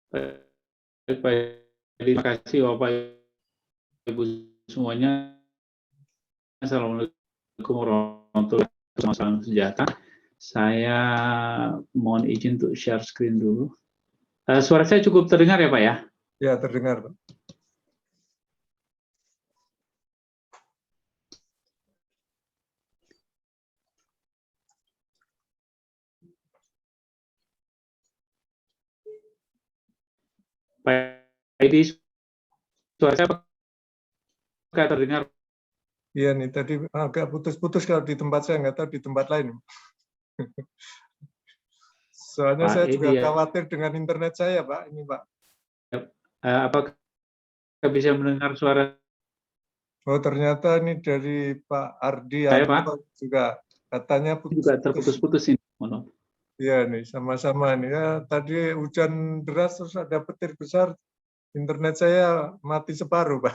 Terima kasih Bapak Ibu semuanya. Assalamualaikum warahmatullahi wabarakatuh. Salam sejahtera. Saya mohon izin untuk share screen dulu. Suara saya cukup terdengar ya Pak ya? Ya, terdengar Pak. Pak Edi, suara saya apakah terdengar? Iya nih, tadi agak putus-putus kalau di tempat saya, nggak tahu di tempat lain. Soalnya Pak saya Edi, juga ya. khawatir dengan internet saya, Pak. Ini, Pak. Apakah bisa mendengar suara? Oh, ternyata ini dari Pak Ardi Saya, Pak? juga katanya Juga putus-putus. terputus-putus ini. Iya nih, sama-sama nih. Ya, tadi hujan deras terus ada petir besar, internet saya mati separuh, Pak.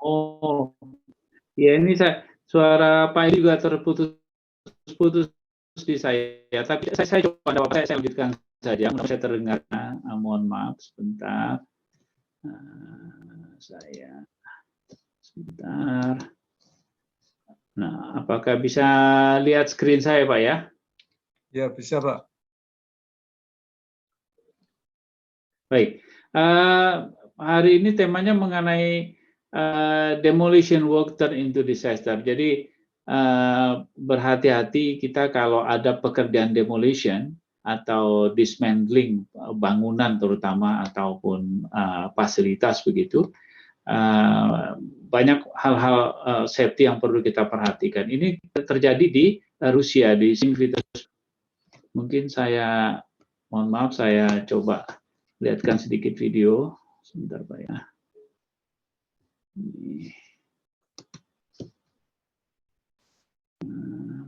Oh, ya ini suara Pak Edi juga terputus-putus di saya. Tapi saya coba saya lanjutkan saja. Mudah saya terdengar. Mohon maaf sebentar. Saya sebentar. Nah, apakah bisa lihat screen saya, Pak ya? Ya, bisa, Pak. Baik. Hari ini temanya mengenai demolition work turn into disaster. Jadi berhati-hati kita kalau ada pekerjaan demolition atau dismantling bangunan terutama ataupun fasilitas begitu. Banyak hal-hal safety yang perlu kita perhatikan. Ini terjadi di Rusia, di St. Petersburg. Mungkin saya, mohon maaf, saya coba lihatkan sedikit video. Sebentar Pak ya.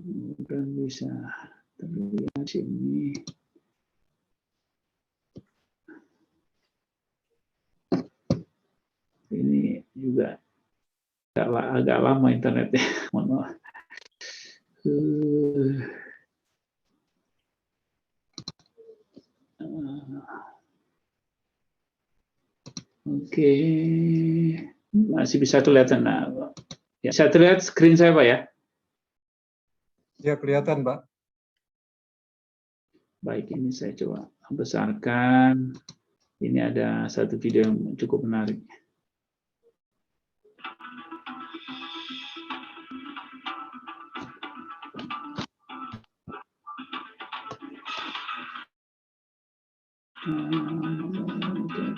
Mudah bisa terlihat sini. Ini juga agak lama internetnya, mohon maaf. Oke, masih bisa kelihatan. Nah, ya, saya terlihat screen saya Pak ya? Ya, kelihatan Pak. Baik, ini saya coba besarkan. Ini ada satu video yang cukup menarik.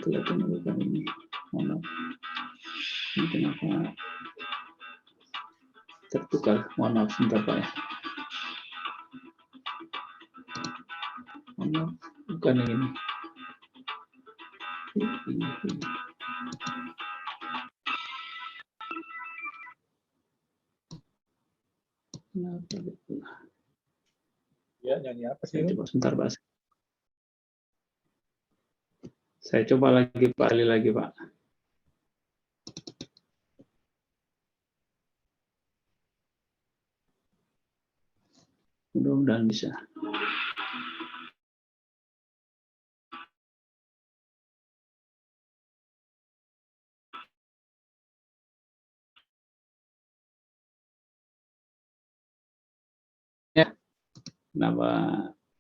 Kelihatan bukan ini. Mohon maaf. Ini kenapa tertukar? Mohon maaf sebentar Pak ya. Mohon maaf, bukan yang ini. Ya, nyanyi apa sih? Saya coba sebentar Pak. Saya coba lagi Pak, kali lagi Pak. Mudah-mudahan bisa. Ya, kenapa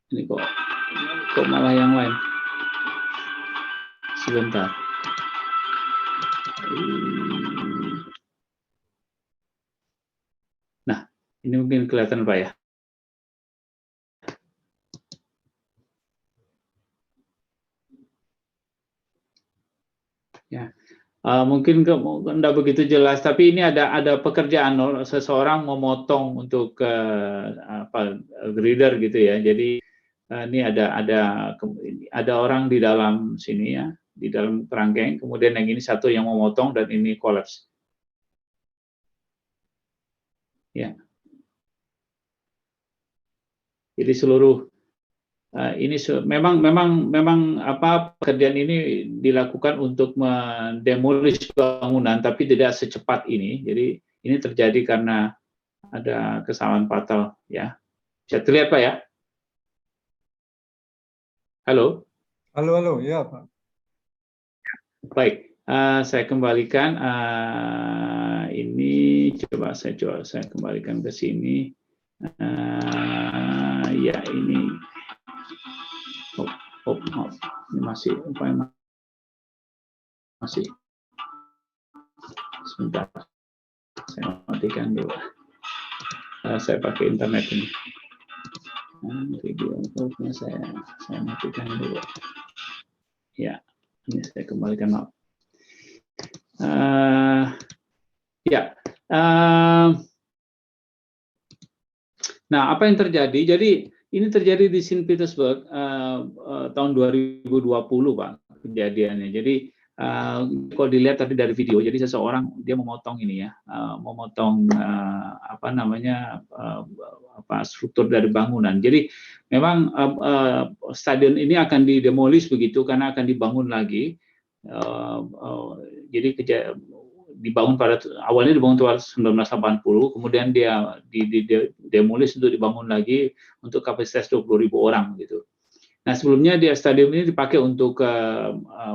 ini kok malah yang lain? Sebentar. Nah, ini mungkin kelihatan Pak ya. Ya, mungkin tidak begitu jelas, tapi ini ada pekerjaan seseorang memotong untuk grader gitu ya. Jadi ini ada orang di dalam sini ya, di dalam kerangkeng. Kemudian yang ini satu yang memotong dan ini kolaps. Ya. Jadi seluruh ini memang pekerjaan ini dilakukan untuk mendemolish bangunan, tapi tidak secepat ini. Jadi ini terjadi karena ada kesalahan fatal ya. Bisa terlihat Pak ya? Halo? Halo, ya Pak. Baik, saya kembalikan. Ini coba saya kembalikan ke sini. Ya ini, maaf. Ini masih sebentar. Saya matikan dulu. Saya pakai internet ini. Video saya matikan dulu. Ya, ini saya kembalikan, maaf. Ya. Nah, apa yang terjadi? Jadi ini terjadi di Saint Petersburg tahun 2020, Pak, kejadiannya. Jadi kalau dilihat tadi dari video, jadi seseorang dia memotong ini ya, memotong struktur dari bangunan. Jadi memang stadion ini akan didemolis begitu karena akan dibangun lagi. Jadi dibangun awalnya dibangun tahun 1980, kemudian dia demolis untuk dibangun lagi untuk kapasitas 20.000 orang gitu. Nah, sebelumnya stadion ini dipakai untuk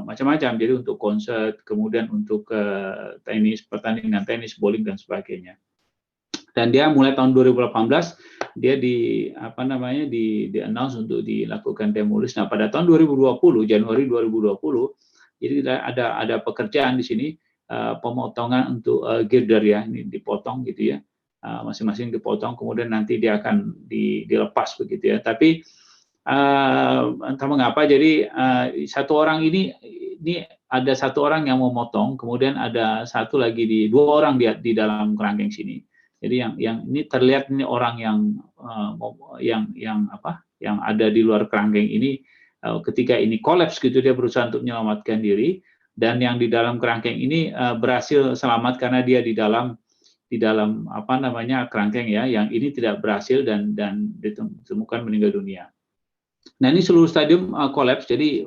macam-macam, jadi untuk konser, kemudian untuk pertandingan tenis, bowling dan sebagainya. Dan dia mulai tahun 2018 dia di announce untuk dilakukan demolis. Nah, pada tahun 2020, Januari 2020, jadi ada pekerjaan di sini, pemotongan untuk girder ya, ini dipotong gitu ya, masing-masing dipotong, kemudian nanti dia akan dilepas begitu ya. Tapi entah mengapa, jadi satu orang ini ada satu orang yang memotong, kemudian ada dua orang di dalam kerangkeng sini. Jadi yang ini terlihat ini orang yang ada di luar kerangkeng ini, ketika ini kolaps gitu, dia berusaha untuk menyelamatkan diri, dan yang di dalam kerangkeng ini berhasil selamat karena dia di dalam kerangkeng ya, yang ini tidak berhasil dan ditemukan meninggal dunia. Nah, ini seluruh stadium kolaps. Jadi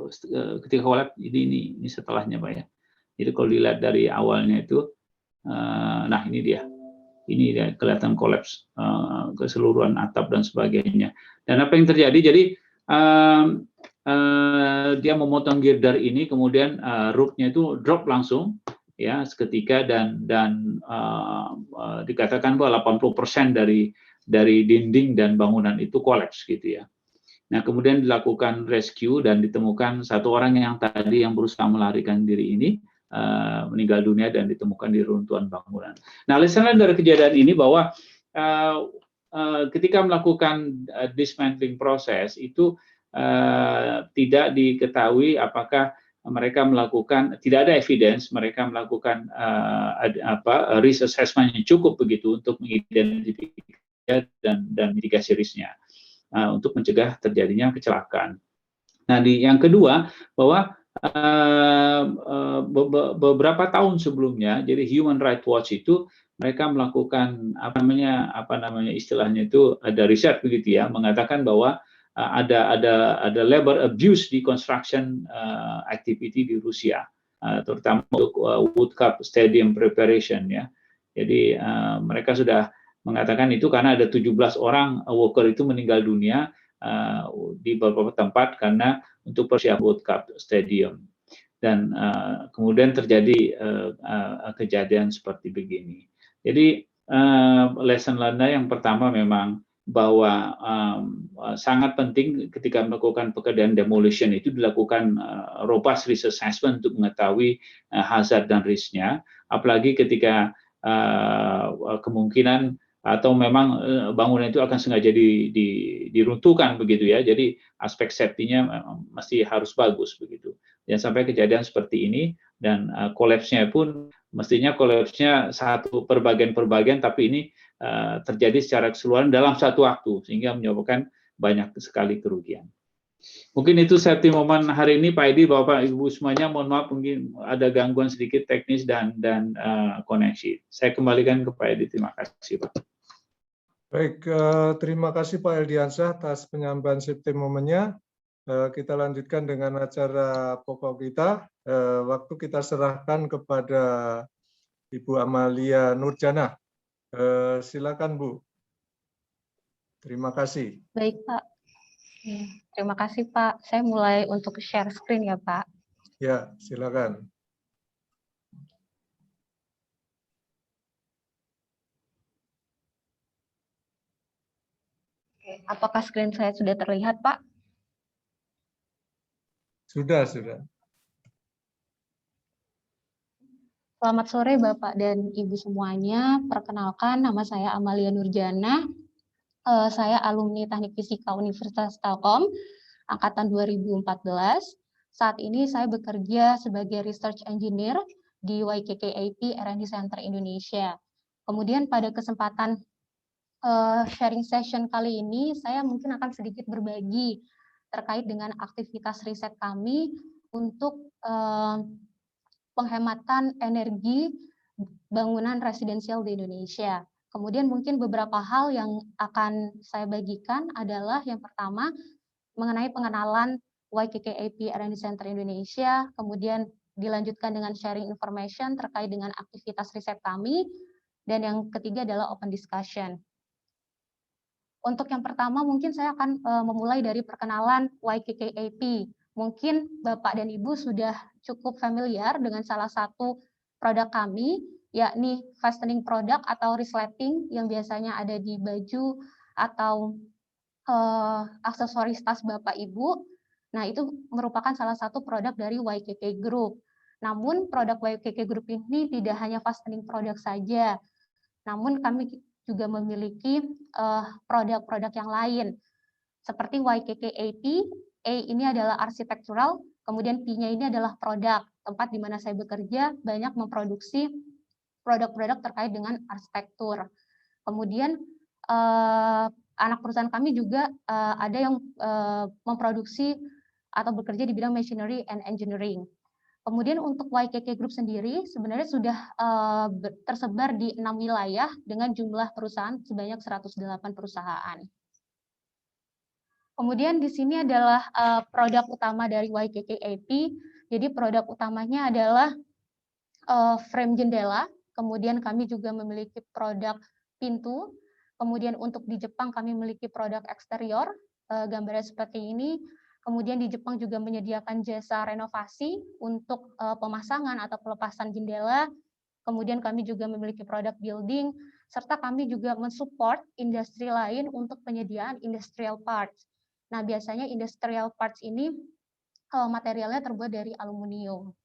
ketika kolaps ini setelahnya, Pak ya. Jadi kalau dilihat dari awalnya itu, nah ini dia kelihatan kolaps, keseluruhan atap dan sebagainya. Dan apa yang terjadi? Jadi dia memotong girder ini, kemudian roofnya itu drop langsung ya seketika, dan dikatakan bahwa 80% dari dinding dan bangunan itu kolaps gitu ya. Nah, kemudian dilakukan rescue dan ditemukan satu orang yang berusaha melarikan diri ini meninggal dunia dan ditemukan di runtuhan bangunan. Nah, lesson dari kejadian ini bahwa ketika melakukan dismantling proses itu tidak diketahui apakah mereka melakukan, tidak ada evidence mereka melakukan risk assessment yang cukup begitu untuk mengidentifikasi dan mitigasi risknya, untuk mencegah terjadinya kecelakaan. Nah, yang kedua bahwa beberapa tahun sebelumnya, jadi Human Rights Watch itu mereka melakukan istilahnya itu ada riset begitu ya, mengatakan bahwa ada labor abuse di construction activity di Rusia, terutama untuk World Cup Stadium preparation ya. Jadi mereka sudah mengatakan itu karena ada 17 orang worker itu meninggal dunia di beberapa tempat karena untuk persiapan World Cup Stadium, dan kemudian terjadi kejadian seperti begini. Jadi lesson learned yang pertama memang bahwa sangat penting ketika melakukan pekerjaan demolition itu dilakukan robust risk assessment untuk mengetahui hazard dan risknya, apalagi ketika kemungkinan atau memang bangunan itu akan sengaja diruntuhkan begitu ya. Jadi aspek safety-nya masih harus bagus begitu. Jangan sampai kejadian seperti ini, dan kolapsnya pun mestinya kolapsnya satu per bagian, tapi ini terjadi secara keseluruhan dalam satu waktu sehingga menyebabkan banyak sekali kerugian. Mungkin itu safety moment hari ini, Pak Edi, Bapak Ibu semuanya. Mohon maaf mungkin ada gangguan sedikit teknis dan koneksi. Saya kembalikan ke Pak Edi. Terima kasih, Pak. Baik, terima kasih Pak Eldiansyah atas penyampaian safety moment-nya. Kita lanjutkan dengan acara pokok kita. Waktu kita serahkan kepada Ibu Amalia Nurjana. Silakan Bu. Terima kasih. Baik Pak. Terima kasih Pak. Saya mulai untuk share screen ya Pak. Ya, silakan. Apakah screen saya sudah terlihat Pak? Sudah, sudah. Selamat sore Bapak dan Ibu semuanya. Perkenalkan, nama saya Amalia Nurjana. Saya alumni Teknik Fisika Universitas Telkom, angkatan 2014. Saat ini saya bekerja sebagai Research Engineer di YKKAP R&D Center Indonesia. Kemudian pada kesempatan sharing session kali ini, saya mungkin akan sedikit berbagi terkait dengan aktivitas riset kami untuk penghematan energi bangunan residensial di Indonesia. Kemudian mungkin beberapa hal yang akan saya bagikan adalah yang pertama mengenai pengenalan YKKAP R&D Center Indonesia, kemudian dilanjutkan dengan sharing information terkait dengan aktivitas riset kami, dan yang ketiga adalah open discussion. Untuk yang pertama mungkin saya akan memulai dari perkenalan YKKAP. Mungkin Bapak dan Ibu sudah cukup familiar dengan salah satu produk kami, yakni fastening product atau resleting yang biasanya ada di baju atau aksesoris tas Bapak Ibu. Nah, itu merupakan salah satu produk dari YKK Group. Namun produk YKK Group ini tidak hanya fastening product saja, namun kami juga memiliki produk-produk yang lain, seperti YKK-AP. A ini adalah architectural, kemudian P-nya ini adalah produk, tempat di mana saya bekerja banyak memproduksi produk-produk terkait dengan arsitektur. Kemudian anak perusahaan kami juga ada yang memproduksi atau bekerja di bidang machinery and engineering. Kemudian untuk YKK Group sendiri sebenarnya sudah tersebar di 6 wilayah dengan jumlah perusahaan sebanyak 108 perusahaan. Kemudian di sini adalah produk utama dari YKK-AP. Jadi produk utamanya adalah frame jendela, kemudian kami juga memiliki produk pintu, kemudian untuk di Jepang kami memiliki produk eksterior, gambarnya seperti ini. Kemudian di Jepang juga menyediakan jasa renovasi untuk pemasangan atau pelepasan jendela. Kemudian kami juga memiliki produk building, serta kami juga mensupport industri lain untuk penyediaan industrial parts. Nah, biasanya industrial parts ini materialnya terbuat dari aluminium.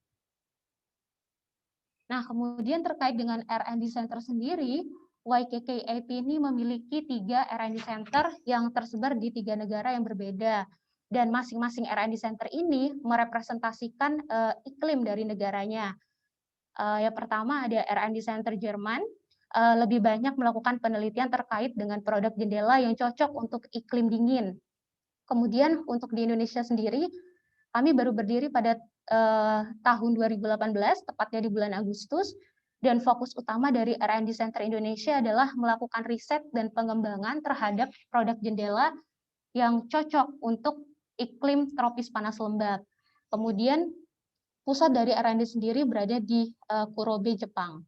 Nah, kemudian terkait dengan R&D Center sendiri, YKK-AP ini memiliki 3 R&D Center yang tersebar di 3 negara yang berbeda. Dan masing-masing R&D Center ini merepresentasikan iklim dari negaranya. Yang pertama ada R&D Center Jerman, lebih banyak melakukan penelitian terkait dengan produk jendela yang cocok untuk iklim dingin. Kemudian untuk di Indonesia sendiri, kami baru berdiri pada tahun 2018, tepatnya di bulan Agustus, dan fokus utama dari R&D Center Indonesia adalah melakukan riset dan pengembangan terhadap produk jendela yang cocok untuk iklim tropis panas lembab. Kemudian pusat dari R&D sendiri berada di Kurobe, Jepang.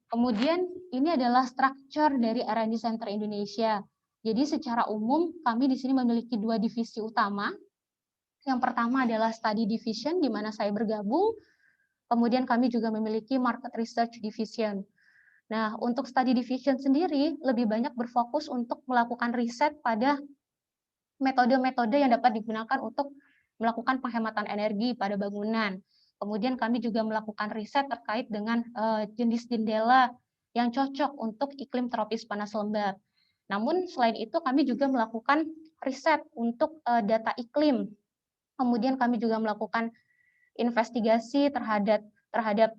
Kemudian ini adalah struktur dari R&D Center Indonesia. Jadi secara umum kami di sini memiliki 2 divisi utama. Yang pertama adalah Study Division, di mana saya bergabung. Kemudian kami juga memiliki Market Research Division. Nah, untuk Study Division sendiri lebih banyak berfokus untuk melakukan riset pada metode-metode yang dapat digunakan untuk melakukan penghematan energi pada bangunan. Kemudian kami juga melakukan riset terkait dengan jenis jendela yang cocok untuk iklim tropis panas lembab. Namun selain itu kami juga melakukan riset untuk data iklim. Kemudian kami juga melakukan investigasi terhadap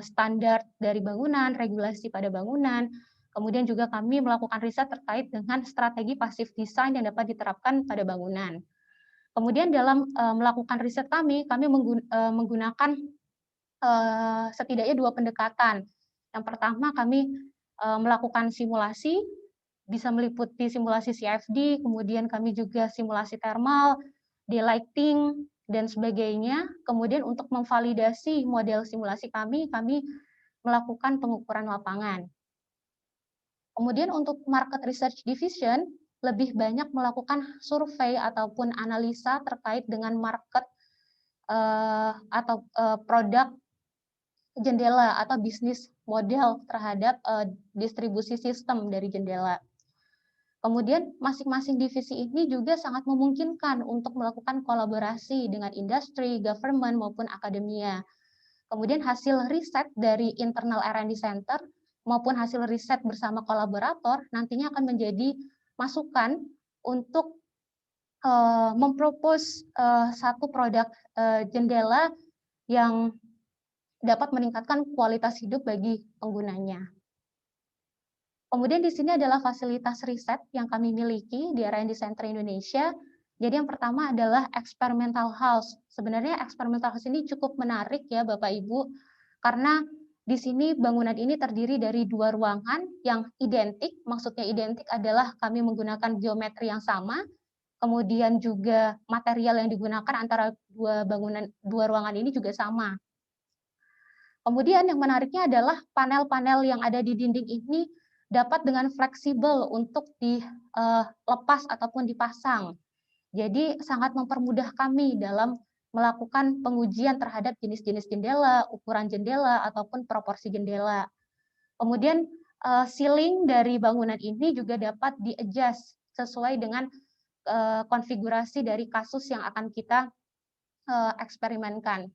standar dari bangunan, regulasi pada bangunan. Kemudian juga kami melakukan riset terkait dengan strategi passive design yang dapat diterapkan pada bangunan. Kemudian dalam melakukan riset kami menggunakan setidaknya 2 pendekatan. Yang pertama kami melakukan simulasi, bisa meliputi simulasi CFD, kemudian kami juga simulasi thermal, daylighting, dan sebagainya. Kemudian untuk memvalidasi model simulasi kami melakukan pengukuran lapangan. Kemudian untuk Market Research Division, lebih banyak melakukan survei ataupun analisa terkait dengan market atau produk jendela atau bisnis model terhadap distribusi sistem dari jendela. Kemudian masing-masing divisi ini juga sangat memungkinkan untuk melakukan kolaborasi dengan industri, government, maupun akademia. Kemudian hasil riset dari internal R&D Center maupun hasil riset bersama kolaborator nantinya akan menjadi masukan untuk mempropose satu produk jendela yang dapat meningkatkan kualitas hidup bagi penggunanya. Kemudian di sini adalah fasilitas riset yang kami miliki di R&D Center Indonesia. Jadi yang pertama adalah experimental house. Sebenarnya experimental house ini cukup menarik ya Bapak Ibu, karena di sini bangunan ini terdiri dari 2 ruangan yang identik. Maksudnya identik adalah kami menggunakan geometri yang sama, kemudian juga material yang digunakan antara dua ruangan ini juga sama. Kemudian yang menariknya adalah panel-panel yang ada di dinding ini dapat dengan fleksibel untuk dilepas ataupun dipasang. Jadi sangat mempermudah kami dalam melakukan pengujian terhadap jenis-jenis jendela, ukuran jendela, ataupun proporsi jendela. Kemudian ceiling dari bangunan ini juga dapat di-adjust sesuai dengan konfigurasi dari kasus yang akan kita eksperimenkan.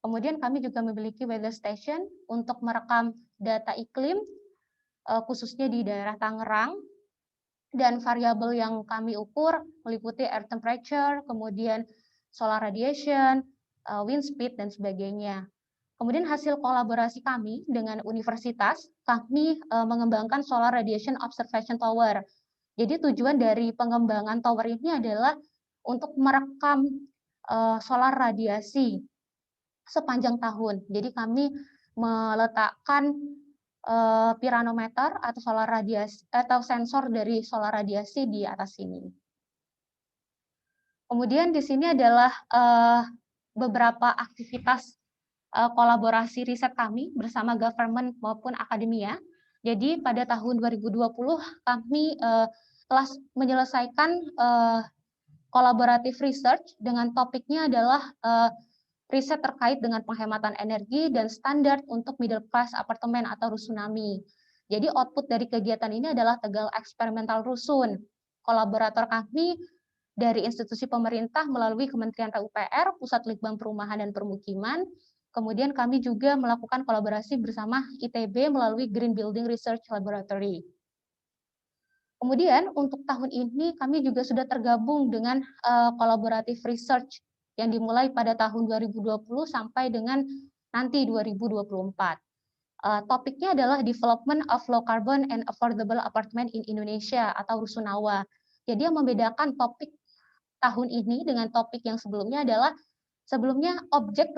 Kemudian kami juga memiliki weather station untuk merekam data iklim, khususnya di daerah Tangerang, dan variabel yang kami ukur meliputi air temperature, kemudian solar radiation, wind speed, dan sebagainya. Kemudian hasil kolaborasi kami dengan universitas, kami mengembangkan solar radiation observation tower. Jadi tujuan dari pengembangan tower ini adalah untuk merekam solar radiasi sepanjang tahun. Jadi kami meletakkan piranometer atau solar radiasi atau sensor dari solar radiasi di atas sini. Kemudian di sini adalah beberapa aktivitas kolaborasi riset kami bersama government maupun akademia. Jadi pada tahun 2020 kami telah menyelesaikan collaborative research dengan topiknya adalah riset terkait dengan penghematan energi dan standar untuk middle class apartemen atau rusunami. Jadi output dari kegiatan ini adalah Tegal Eksperimental Rusun. Kolaborator kami dari institusi pemerintah melalui Kementerian PUPR, Pusat Litbang Perumahan dan Permukiman. Kemudian kami juga melakukan kolaborasi bersama ITB melalui Green Building Research Laboratory. Kemudian untuk tahun ini kami juga sudah tergabung dengan collaborative research yang dimulai pada tahun 2020 sampai dengan nanti 2024. Topiknya adalah Development of Low Carbon and Affordable Apartment in Indonesia atau Rusunawa. Jadi yang membedakan topik tahun ini dengan topik yang sebelumnya adalah sebelumnya objek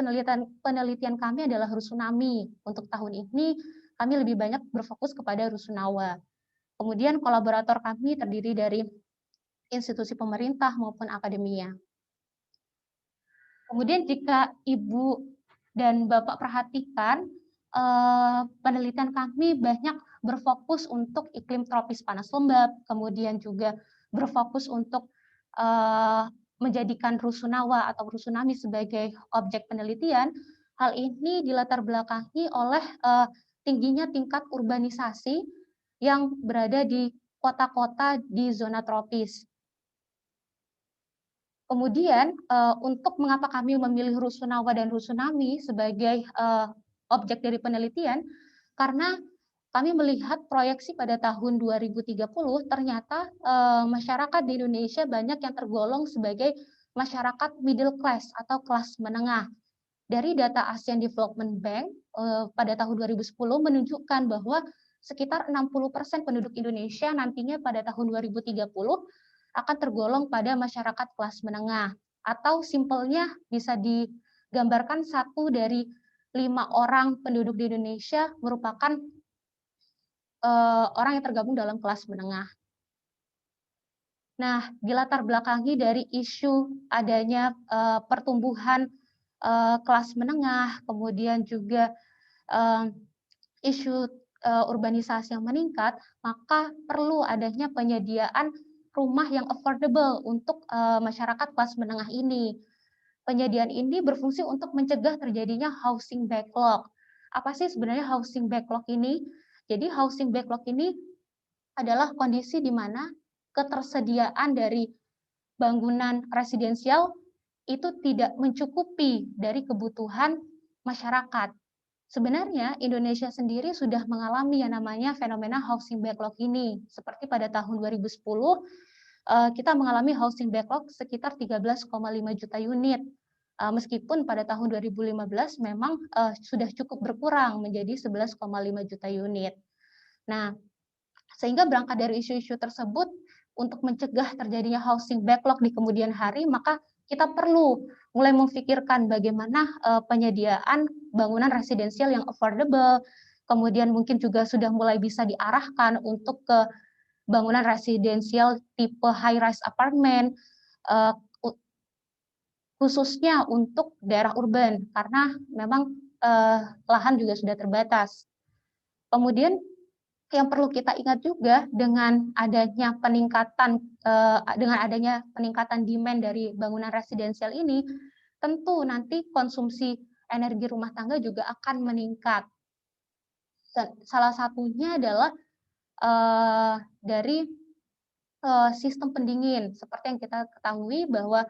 penelitian kami adalah rusunami. Untuk tahun ini kami lebih banyak berfokus kepada rusunawa. Kemudian kolaborator kami terdiri dari institusi pemerintah maupun akademia. Kemudian jika Ibu dan Bapak perhatikan, penelitian kami banyak berfokus untuk iklim tropis panas lembab, kemudian juga berfokus untuk menjadikan rusunawa atau rusunami sebagai objek penelitian. Hal ini dilatar belakangi oleh tingginya tingkat urbanisasi yang berada di kota-kota di zona tropis. Kemudian untuk mengapa kami memilih rusunawa dan rusunami sebagai objek dari penelitian, karena kami melihat proyeksi pada tahun 2030 ternyata masyarakat di Indonesia banyak yang tergolong sebagai masyarakat middle class atau kelas menengah. Dari data ASEAN Development Bank pada tahun 2010 menunjukkan bahwa sekitar 60% penduduk Indonesia nantinya pada tahun 2030 akan tergolong pada masyarakat kelas menengah, atau simpelnya bisa digambarkan 1 dari 5 orang penduduk di Indonesia merupakan orang yang tergabung dalam kelas menengah. Nah, dilatar belakangi dari isu adanya pertumbuhan kelas menengah, kemudian juga isu urbanisasi yang meningkat, maka perlu adanya penyediaan rumah yang affordable untuk masyarakat kelas menengah ini. Penyediaan ini berfungsi untuk mencegah terjadinya housing backlog. Apa sih sebenarnya housing backlog ini? Jadi housing backlog ini adalah kondisi di mana ketersediaan dari bangunan residensial itu tidak mencukupi dari kebutuhan masyarakat. Sebenarnya Indonesia sendiri sudah mengalami yang namanya fenomena housing backlog ini. Seperti pada tahun 2010, kita mengalami housing backlog sekitar 13,5 juta unit. Meskipun pada tahun 2015 memang sudah cukup berkurang menjadi 11,5 juta unit. Nah, sehingga berangkat dari isu-isu tersebut, untuk mencegah terjadinya housing backlog di kemudian hari, maka kita perlu mulai memikirkan bagaimana penyediaan bangunan residensial yang affordable, kemudian mungkin juga sudah mulai bisa diarahkan untuk ke bangunan residensial tipe high-rise apartment, khususnya untuk daerah urban, karena memang lahan juga sudah terbatas. Kemudian yang perlu kita ingat juga dengan adanya peningkatan demand dari bangunan residensial ini, tentu nanti konsumsi energi rumah tangga juga akan meningkat. Salah satunya adalah dari sistem pendingin. Seperti yang kita ketahui bahwa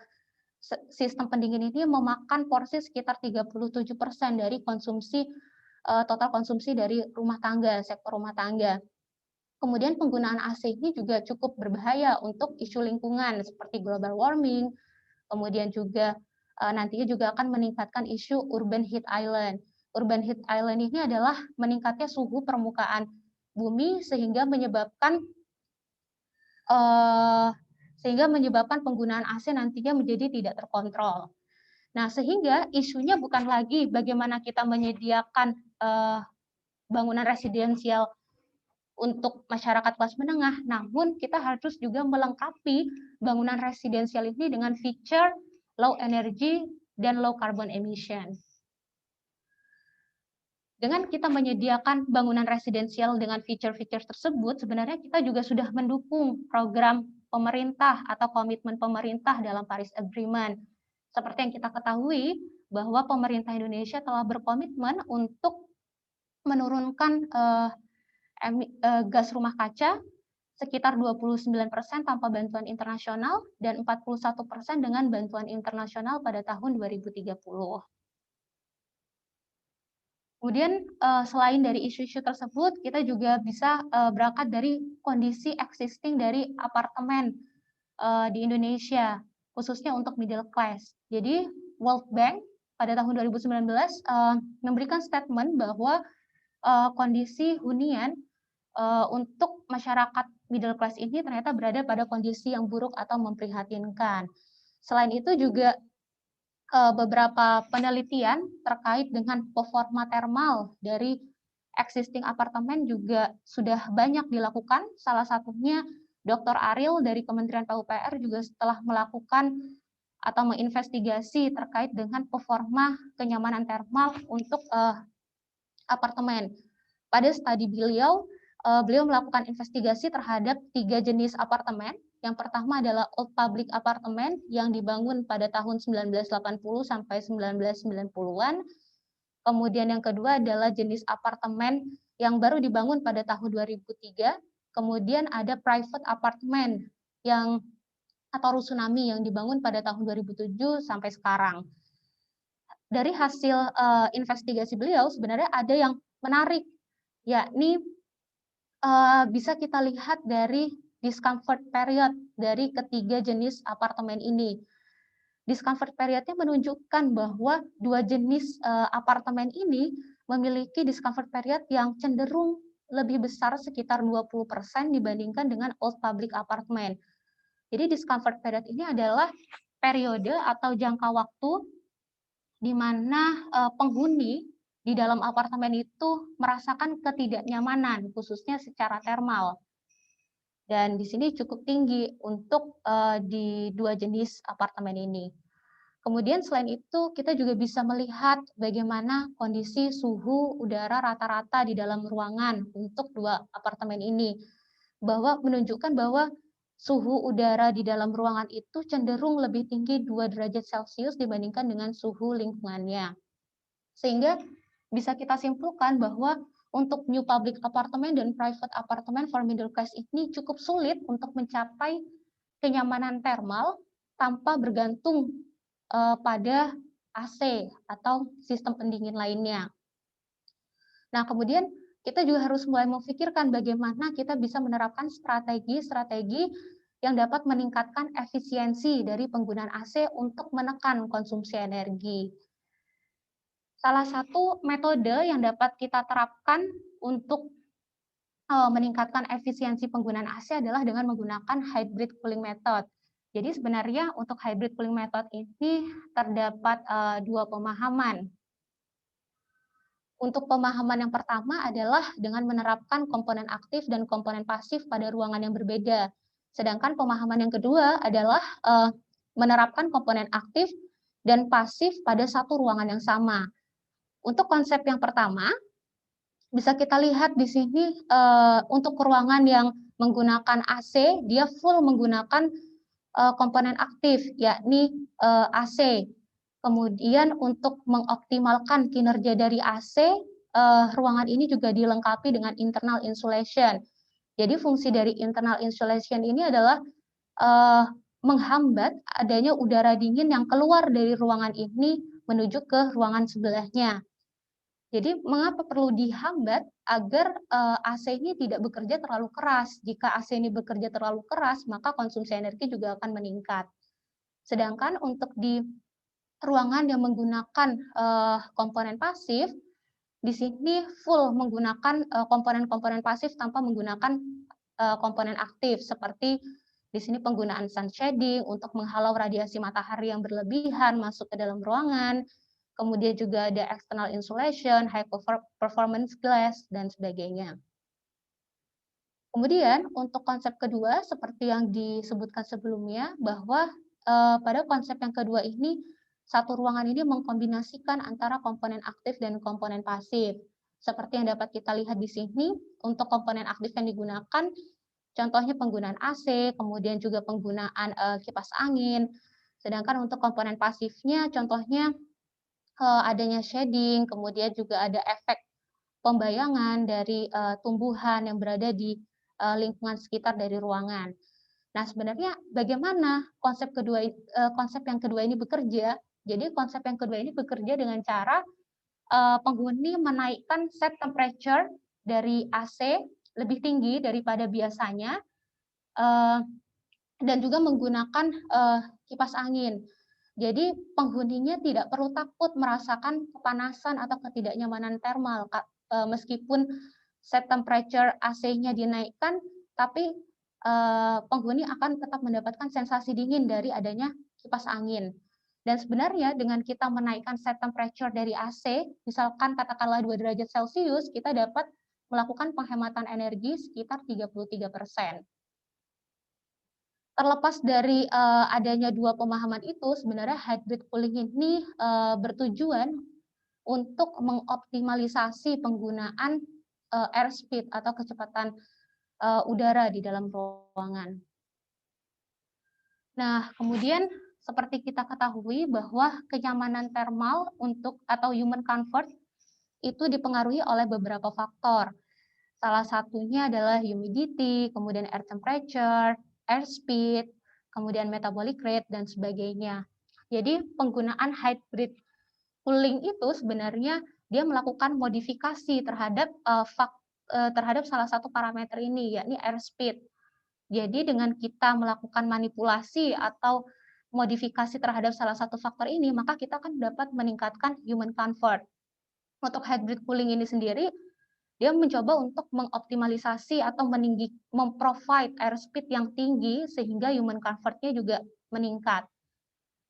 sistem pendingin ini memakan porsi sekitar 37% dari konsumsi total konsumsi dari rumah tangga, sektor rumah tangga. Kemudian penggunaan AC ini juga cukup berbahaya untuk isu lingkungan seperti global warming, kemudian juga nantinya juga akan meningkatkan isu urban heat island. Urban heat island ini adalah meningkatnya suhu permukaan bumi sehingga menyebabkan penggunaan AC nantinya menjadi tidak terkontrol. Nah, sehingga isunya bukan lagi bagaimana kita menyediakan bangunan residensial untuk masyarakat kelas menengah, namun kita harus juga melengkapi bangunan residensial ini dengan feature low energy dan low carbon emission. Dengan kita menyediakan bangunan residensial dengan feature-feature tersebut, sebenarnya kita juga sudah mendukung program pemerintah atau komitmen pemerintah dalam Paris Agreement. Seperti yang kita ketahui, bahwa pemerintah Indonesia telah berkomitmen untuk menurunkan gas rumah kaca sekitar 29% tanpa bantuan internasional dan 41% dengan bantuan internasional pada tahun 2030. Kemudian selain dari isu-isu tersebut, kita juga bisa berangkat dari kondisi existing dari apartemen di Indonesia, khususnya untuk middle class. Jadi World Bank pada tahun 2019 memberikan statement bahwa kondisi hunian untuk masyarakat middle class ini ternyata berada pada kondisi yang buruk atau memprihatinkan. Selain itu juga beberapa penelitian terkait dengan performa thermal dari existing apartemen juga sudah banyak dilakukan. Salah satunya Dr. Ariel dari Kementerian PUPR juga setelah melakukan atau menginvestigasi terkait dengan performa kenyamanan thermal untuk apartemen. Pada studi beliau melakukan investigasi terhadap 3 jenis apartemen. Yang pertama adalah old public apartemen yang dibangun pada tahun 1980 sampai 1990-an. Kemudian yang kedua adalah jenis apartemen yang baru dibangun pada tahun 2003. Kemudian ada private apartment atau rusunami yang dibangun pada tahun 2007 sampai sekarang. Dari hasil investigasi beliau sebenarnya ada yang menarik, yakni bisa kita lihat dari discomfort period dari ketiga jenis apartemen ini. Discomfort periodnya menunjukkan bahwa 2 jenis apartemen ini memiliki discomfort period yang cenderung lebih besar sekitar 20% dibandingkan dengan old public apartment. Jadi discomfort period ini adalah periode atau jangka waktu di mana penghuni di dalam apartemen itu merasakan ketidaknyamanan, khususnya secara thermal. Dan di sini cukup tinggi untuk di 2 jenis apartemen ini. Kemudian selain itu, kita juga bisa melihat bagaimana kondisi suhu udara rata-rata di dalam ruangan untuk 2 apartemen ini. Bahwa menunjukkan bahwa suhu udara di dalam ruangan itu cenderung lebih tinggi 2 derajat Celcius dibandingkan dengan suhu lingkungannya. Sehingga bisa kita simpulkan bahwa untuk new public apartment dan private apartment for middle class ini cukup sulit untuk mencapai kenyamanan termal tanpa bergantung pada AC atau sistem pendingin lainnya. Nah, kemudian kita juga harus mulai memikirkan bagaimana kita bisa menerapkan strategi-strategi yang dapat meningkatkan efisiensi dari penggunaan AC untuk menekan konsumsi energi. Salah satu metode yang dapat kita terapkan untuk meningkatkan efisiensi penggunaan AC adalah dengan menggunakan hybrid cooling method. Jadi sebenarnya untuk hybrid cooling method ini terdapat 2 pemahaman. Untuk pemahaman yang pertama adalah dengan menerapkan komponen aktif dan komponen pasif pada ruangan yang berbeda. Sedangkan pemahaman yang kedua adalah menerapkan komponen aktif dan pasif pada satu ruangan yang sama. Untuk konsep yang pertama, bisa kita lihat di sini untuk ruangan yang menggunakan AC, dia full menggunakan komponen aktif, yakni AC. Kemudian untuk mengoptimalkan kinerja dari AC, ruangan ini juga dilengkapi dengan internal insulation. Jadi fungsi dari internal insulation ini adalah menghambat adanya udara dingin yang keluar dari ruangan ini menuju ke ruangan sebelahnya. Jadi mengapa perlu dihambat agar AC ini tidak bekerja terlalu keras? Jika AC ini bekerja terlalu keras, maka konsumsi energi juga akan meningkat. Sedangkan untuk di ruangan yang menggunakan komponen pasif, di sini full menggunakan komponen-komponen pasif tanpa menggunakan komponen aktif, seperti di sini penggunaan sun shading untuk menghalau radiasi matahari yang berlebihan masuk ke dalam ruangan, kemudian juga ada external insulation, high performance glass, dan sebagainya. Kemudian untuk konsep kedua, seperti yang disebutkan sebelumnya, bahwa pada konsep yang kedua ini, satu ruangan ini mengkombinasikan antara komponen aktif dan komponen pasif. Seperti yang dapat kita lihat di sini, untuk komponen aktif yang digunakan, contohnya penggunaan AC, kemudian juga penggunaan kipas angin. Sedangkan untuk komponen pasifnya, contohnya adanya shading, kemudian juga ada efek pembayangan dari tumbuhan yang berada di lingkungan sekitar dari ruangan. Nah, sebenarnya bagaimana konsep yang kedua ini bekerja? Jadi konsep yang kedua ini bekerja dengan cara penghuni menaikkan set temperature dari AC lebih tinggi daripada biasanya dan juga menggunakan kipas angin. Jadi penghuninya tidak perlu takut merasakan kepanasan atau ketidaknyamanan termal meskipun set temperature AC-nya dinaikkan, tapi penghuni akan tetap mendapatkan sensasi dingin dari adanya kipas angin. Dan sebenarnya dengan kita menaikkan set temperature dari AC, misalkan katakanlah 2 derajat Celcius, kita dapat melakukan penghematan energi sekitar 33%. Terlepas dari adanya dua pemahaman itu, sebenarnya hybrid cooling ini bertujuan untuk mengoptimalisasi penggunaan airspeed atau kecepatan udara di dalam ruangan. Nah, kemudian seperti kita ketahui bahwa kenyamanan termal atau human comfort itu dipengaruhi oleh beberapa faktor. Salah satunya adalah humidity, kemudian air temperature, airspeed, kemudian metabolic rate, dan sebagainya. Jadi penggunaan hybrid cooling itu sebenarnya dia melakukan modifikasi terhadap salah satu parameter ini, yakni airspeed. Jadi dengan kita melakukan manipulasi atau modifikasi terhadap salah satu faktor ini, maka kita akan dapat meningkatkan human comfort. Untuk hybrid cooling ini sendiri, dia mencoba untuk mengoptimalisasi atau memprovide airspeed yang tinggi sehingga human comfort-nya juga meningkat.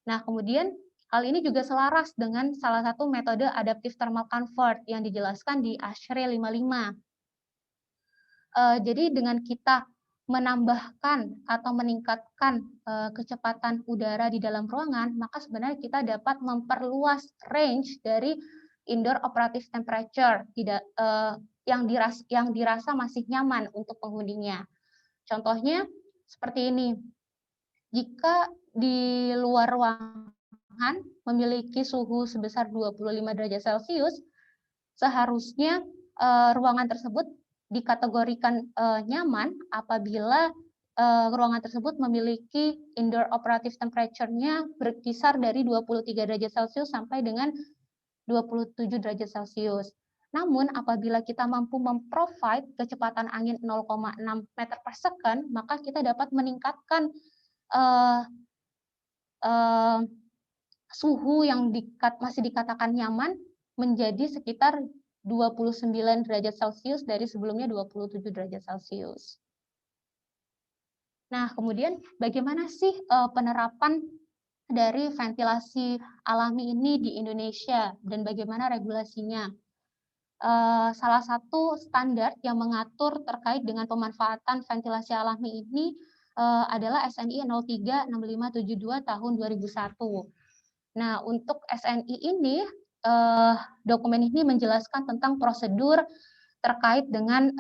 Nah, kemudian hal ini juga selaras dengan salah satu metode adaptive thermal comfort yang dijelaskan di ASHRAE 55. Jadi dengan kita menambahkan atau meningkatkan kecepatan udara di dalam ruangan, maka sebenarnya kita dapat memperluas range dari indoor operative temperature yang dirasa masih nyaman untuk penghuninya. Contohnya seperti ini. Jika di luar ruangan memiliki suhu sebesar 25 derajat Celcius, seharusnya ruangan tersebut dikategorikan nyaman apabila ruangan tersebut memiliki indoor operative temperature-nya berkisar dari 23 derajat Celcius sampai dengan 27 derajat Celcius. Namun apabila kita mampu memprovide kecepatan angin 0,6 meter per second, maka kita dapat meningkatkan suhu yang masih dikatakan nyaman menjadi sekitar 29 derajat Celcius dari sebelumnya 27 derajat Celcius. Nah, kemudian bagaimana sih penerapan dari ventilasi alami ini di Indonesia dan bagaimana regulasinya? Salah satu standar yang mengatur terkait dengan pemanfaatan ventilasi alami ini adalah SNI 036572 tahun 2001. Nah, untuk SNI ini, dokumen ini menjelaskan tentang prosedur terkait dengan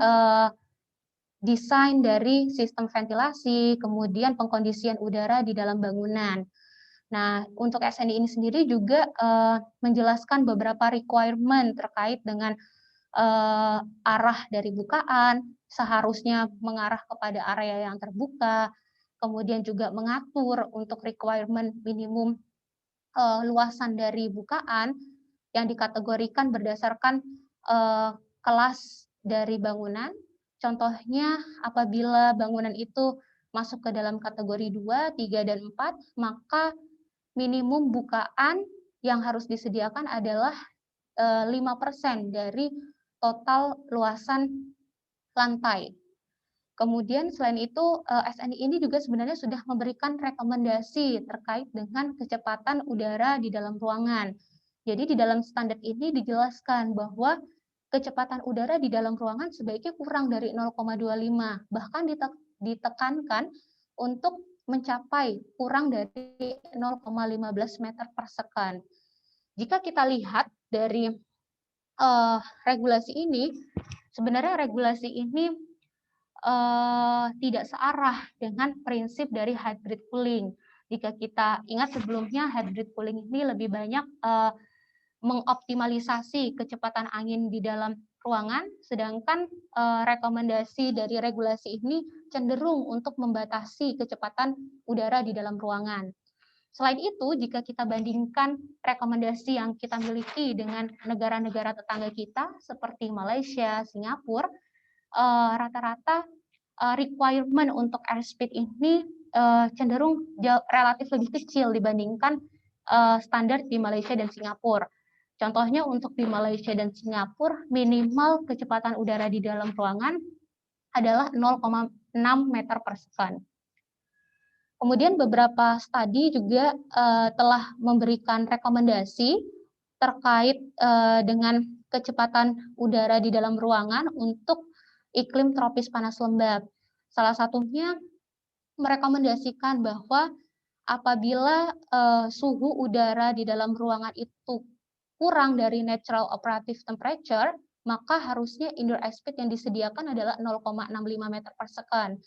desain dari sistem ventilasi, kemudian pengkondisian udara di dalam bangunan. Nah, untuk SNI ini sendiri juga menjelaskan beberapa requirement terkait dengan arah dari bukaan, seharusnya mengarah kepada area yang terbuka, kemudian juga mengatur untuk requirement minimum luasan dari bukaan yang dikategorikan berdasarkan kelas dari bangunan. Contohnya apabila bangunan itu masuk ke dalam kategori 2, 3, dan 4, maka minimum bukaan yang harus disediakan adalah 5% dari total luasan lantai. Kemudian selain itu SNI ini juga sebenarnya sudah memberikan rekomendasi terkait dengan kecepatan udara di dalam ruangan. Jadi di dalam standar ini dijelaskan bahwa kecepatan udara di dalam ruangan sebaiknya kurang dari 0,25, bahkan ditekankan untuk mencapai kurang dari 0,15 meter per second. Jika kita lihat dari regulasi ini, sebenarnya regulasi ini tidak searah dengan prinsip dari hybrid cooling. Jika kita ingat sebelumnya, hybrid cooling ini lebih banyak mengoptimalisasi kecepatan angin di dalam ruangan, sedangkan rekomendasi dari regulasi ini cenderung untuk membatasi kecepatan udara di dalam ruangan. Selain itu, jika kita bandingkan rekomendasi yang kita miliki dengan negara-negara tetangga kita seperti Malaysia, Singapura, rata-rata requirement untuk airspeed ini cenderung relatif lebih kecil dibandingkan standar di Malaysia dan Singapura. Contohnya untuk di Malaysia dan Singapura, minimal kecepatan udara di dalam ruangan adalah 0,6 meter per second. Kemudian beberapa studi juga telah memberikan rekomendasi terkait dengan kecepatan udara di dalam ruangan untuk iklim tropis panas lembab. Salah satunya merekomendasikan bahwa apabila suhu udara di dalam ruangan itu kurang dari natural operative temperature, maka harusnya indoor airspeed yang disediakan adalah 0,65 meter per second.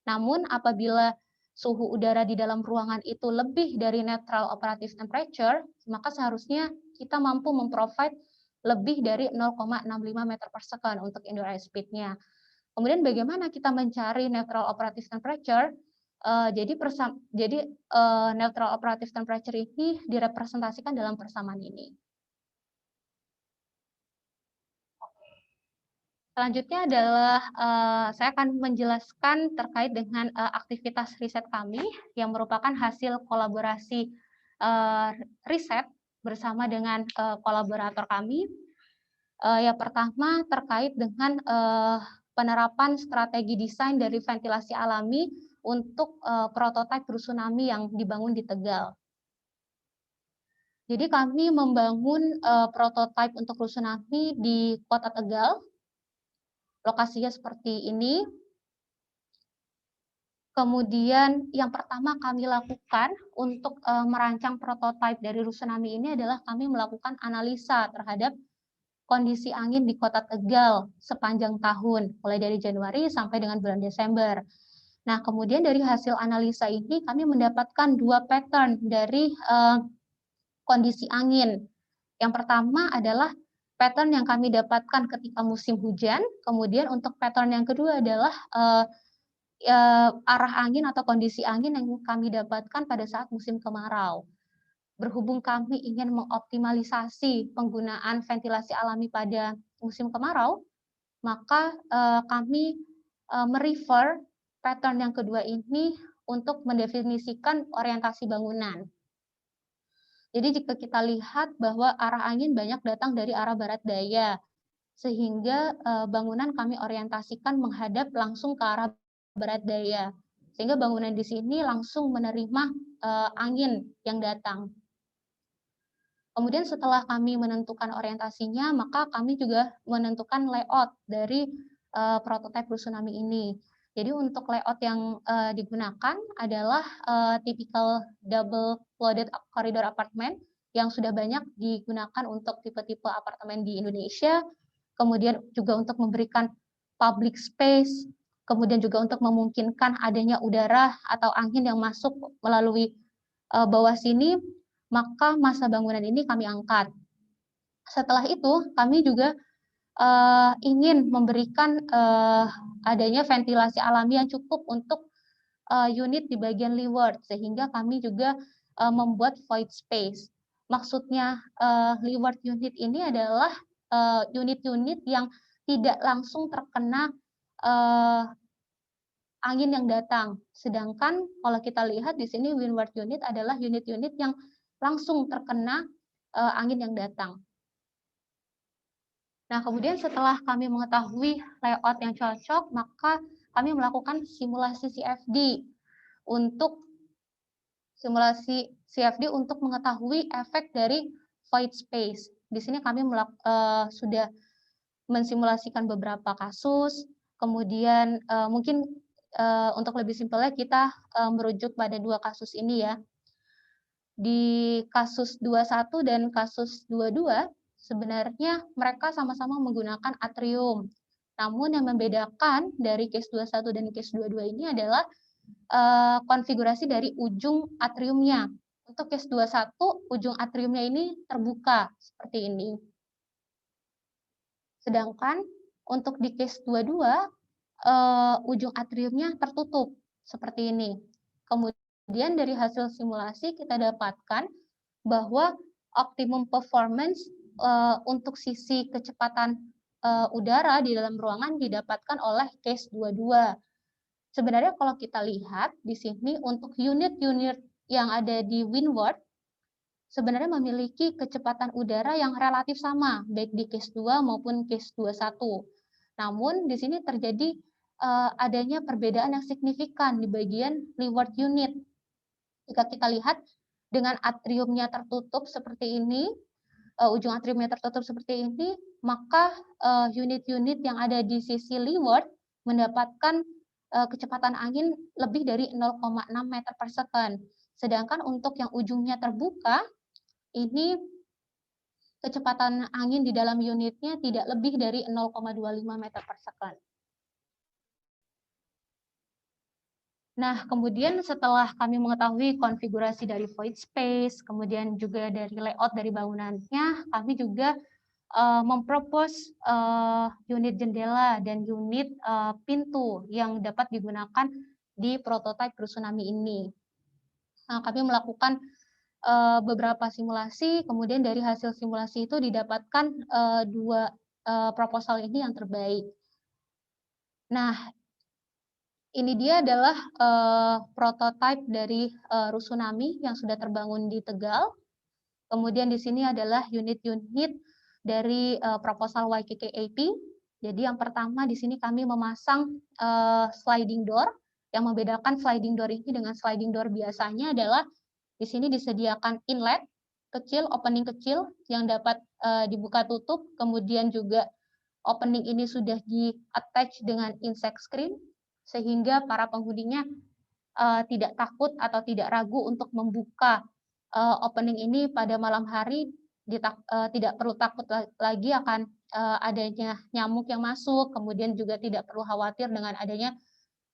Namun apabila suhu udara di dalam ruangan itu lebih dari natural operative temperature, maka seharusnya kita mampu memprovide lebih dari 0,65 meter per second untuk indoor airspeed-nya. Kemudian bagaimana kita mencari natural operative temperature? Jadi natural operative temperature ini direpresentasikan dalam persamaan ini. Selanjutnya adalah saya akan menjelaskan terkait dengan aktivitas riset kami yang merupakan hasil kolaborasi riset bersama dengan kolaborator kami. Yang pertama terkait dengan penerapan strategi desain dari ventilasi alami untuk prototipe rusunami yang dibangun di Tegal. Jadi kami membangun prototipe untuk rusunami di Kota Tegal. Lokasinya seperti ini. Kemudian yang pertama kami lakukan untuk merancang prototipe dari rusunami ini adalah kami melakukan analisa terhadap kondisi angin di Kota Tegal sepanjang tahun, mulai dari Januari sampai dengan bulan Desember. Nah, kemudian dari hasil analisa ini kami mendapatkan dua pattern dari kondisi angin. Yang pertama adalah pattern yang kami dapatkan ketika musim hujan, kemudian untuk pattern yang kedua adalah arah angin atau kondisi angin yang kami dapatkan pada saat musim kemarau. Berhubung kami ingin mengoptimalisasi penggunaan ventilasi alami pada musim kemarau, maka kami merefer pattern yang kedua ini untuk mendefinisikan orientasi bangunan. Jadi jika kita lihat bahwa arah angin banyak datang dari arah barat daya, sehingga bangunan kami orientasikan menghadap langsung ke arah barat daya, sehingga bangunan di sini langsung menerima angin yang datang. Kemudian setelah kami menentukan orientasinya, maka kami juga menentukan layout dari prototipe Rusunami ini. Jadi untuk layout yang digunakan adalah typical double loaded corridor apartment yang sudah banyak digunakan untuk tipe-tipe apartemen di Indonesia, kemudian juga untuk memberikan public space, kemudian juga untuk memungkinkan adanya udara atau angin yang masuk melalui bawah sini, maka masa bangunan ini kami angkat. Setelah itu, kami juga ingin memberikan adanya ventilasi alami yang cukup untuk unit di bagian leeward, sehingga kami juga membuat void space. Maksudnya leeward unit ini adalah unit-unit yang tidak langsung terkena angin yang datang. Sedangkan kalau kita lihat di sini windward unit adalah unit-unit yang langsung terkena angin yang datang. Nah, kemudian setelah kami mengetahui layout yang cocok, maka kami melakukan simulasi CFD untuk mengetahui efek dari void space. Di sini kami sudah mensimulasikan beberapa kasus, kemudian mungkin untuk lebih simpelnya kita merujuk pada dua kasus ini ya. Di kasus 21 dan kasus 22, sebenarnya mereka sama-sama menggunakan atrium. Namun yang membedakan dari case 21 dan case 22 ini adalah konfigurasi dari ujung atriumnya. Untuk case 21, ujung atriumnya ini terbuka seperti ini. Sedangkan untuk di case 22, ujung atriumnya tertutup seperti ini. Kemudian dari hasil simulasi kita dapatkan bahwa optimum performance untuk sisi kecepatan udara di dalam ruangan didapatkan oleh case 22. Sebenarnya kalau kita lihat di sini untuk unit-unit yang ada di windward sebenarnya memiliki kecepatan udara yang relatif sama baik di case 2 maupun case 21. Namun di sini terjadi adanya perbedaan yang signifikan di bagian leeward unit. Jika kita lihat dengan atriumnya tertutup seperti ini, ujung atriumnya tertutup seperti ini, maka unit-unit yang ada di sisi leeward mendapatkan kecepatan angin lebih dari 0,6 meter per second. Sedangkan untuk yang ujungnya terbuka, ini kecepatan angin di dalam unitnya tidak lebih dari 0,25 meter per second. Nah, kemudian setelah kami mengetahui konfigurasi dari void space, kemudian juga dari layout dari bangunannya, kami juga mempropos unit jendela dan unit pintu yang dapat digunakan di prototipe Rusunami ini. Nah, kami melakukan beberapa simulasi, kemudian dari hasil simulasi itu didapatkan dua proposal ini yang terbaik. Nah, ini dia adalah prototipe dari Rusunami yang sudah terbangun di Tegal. Kemudian di sini adalah unit-unit dari proposal YKKAP. Jadi yang pertama di sini kami memasang sliding door. Yang membedakan sliding door ini dengan sliding door biasanya adalah di sini disediakan inlet kecil, opening kecil yang dapat dibuka tutup. Kemudian juga opening ini sudah di-attach dengan insect screen, sehingga para penghuninya tidak takut atau tidak ragu untuk membuka opening ini pada malam hari, tidak perlu takut lagi akan adanya nyamuk yang masuk, kemudian juga tidak perlu khawatir dengan adanya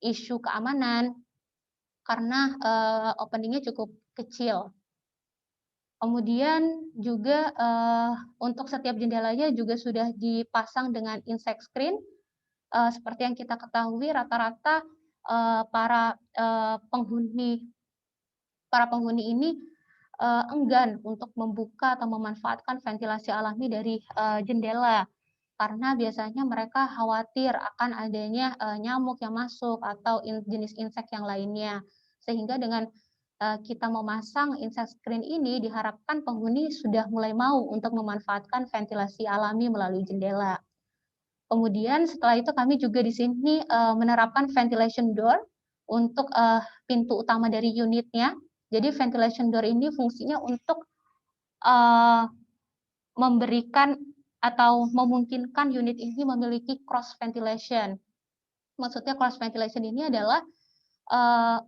isu keamanan karena openingnya cukup kecil. Kemudian juga untuk setiap jendelanya juga sudah dipasang dengan insect screen. Seperti yang kita ketahui, rata-rata para penghuni ini enggan untuk membuka atau memanfaatkan ventilasi alami dari jendela, karena biasanya mereka khawatir akan adanya nyamuk yang masuk atau jenis insek yang lainnya. Sehingga dengan kita memasang insect screen ini, diharapkan penghuni sudah mulai mau untuk memanfaatkan ventilasi alami melalui jendela. Kemudian setelah itu kami juga di sini menerapkan ventilation door untuk pintu utama dari unitnya. Jadi ventilation door ini fungsinya untuk memberikan atau memungkinkan unit ini memiliki cross ventilation. Maksudnya cross ventilation ini adalah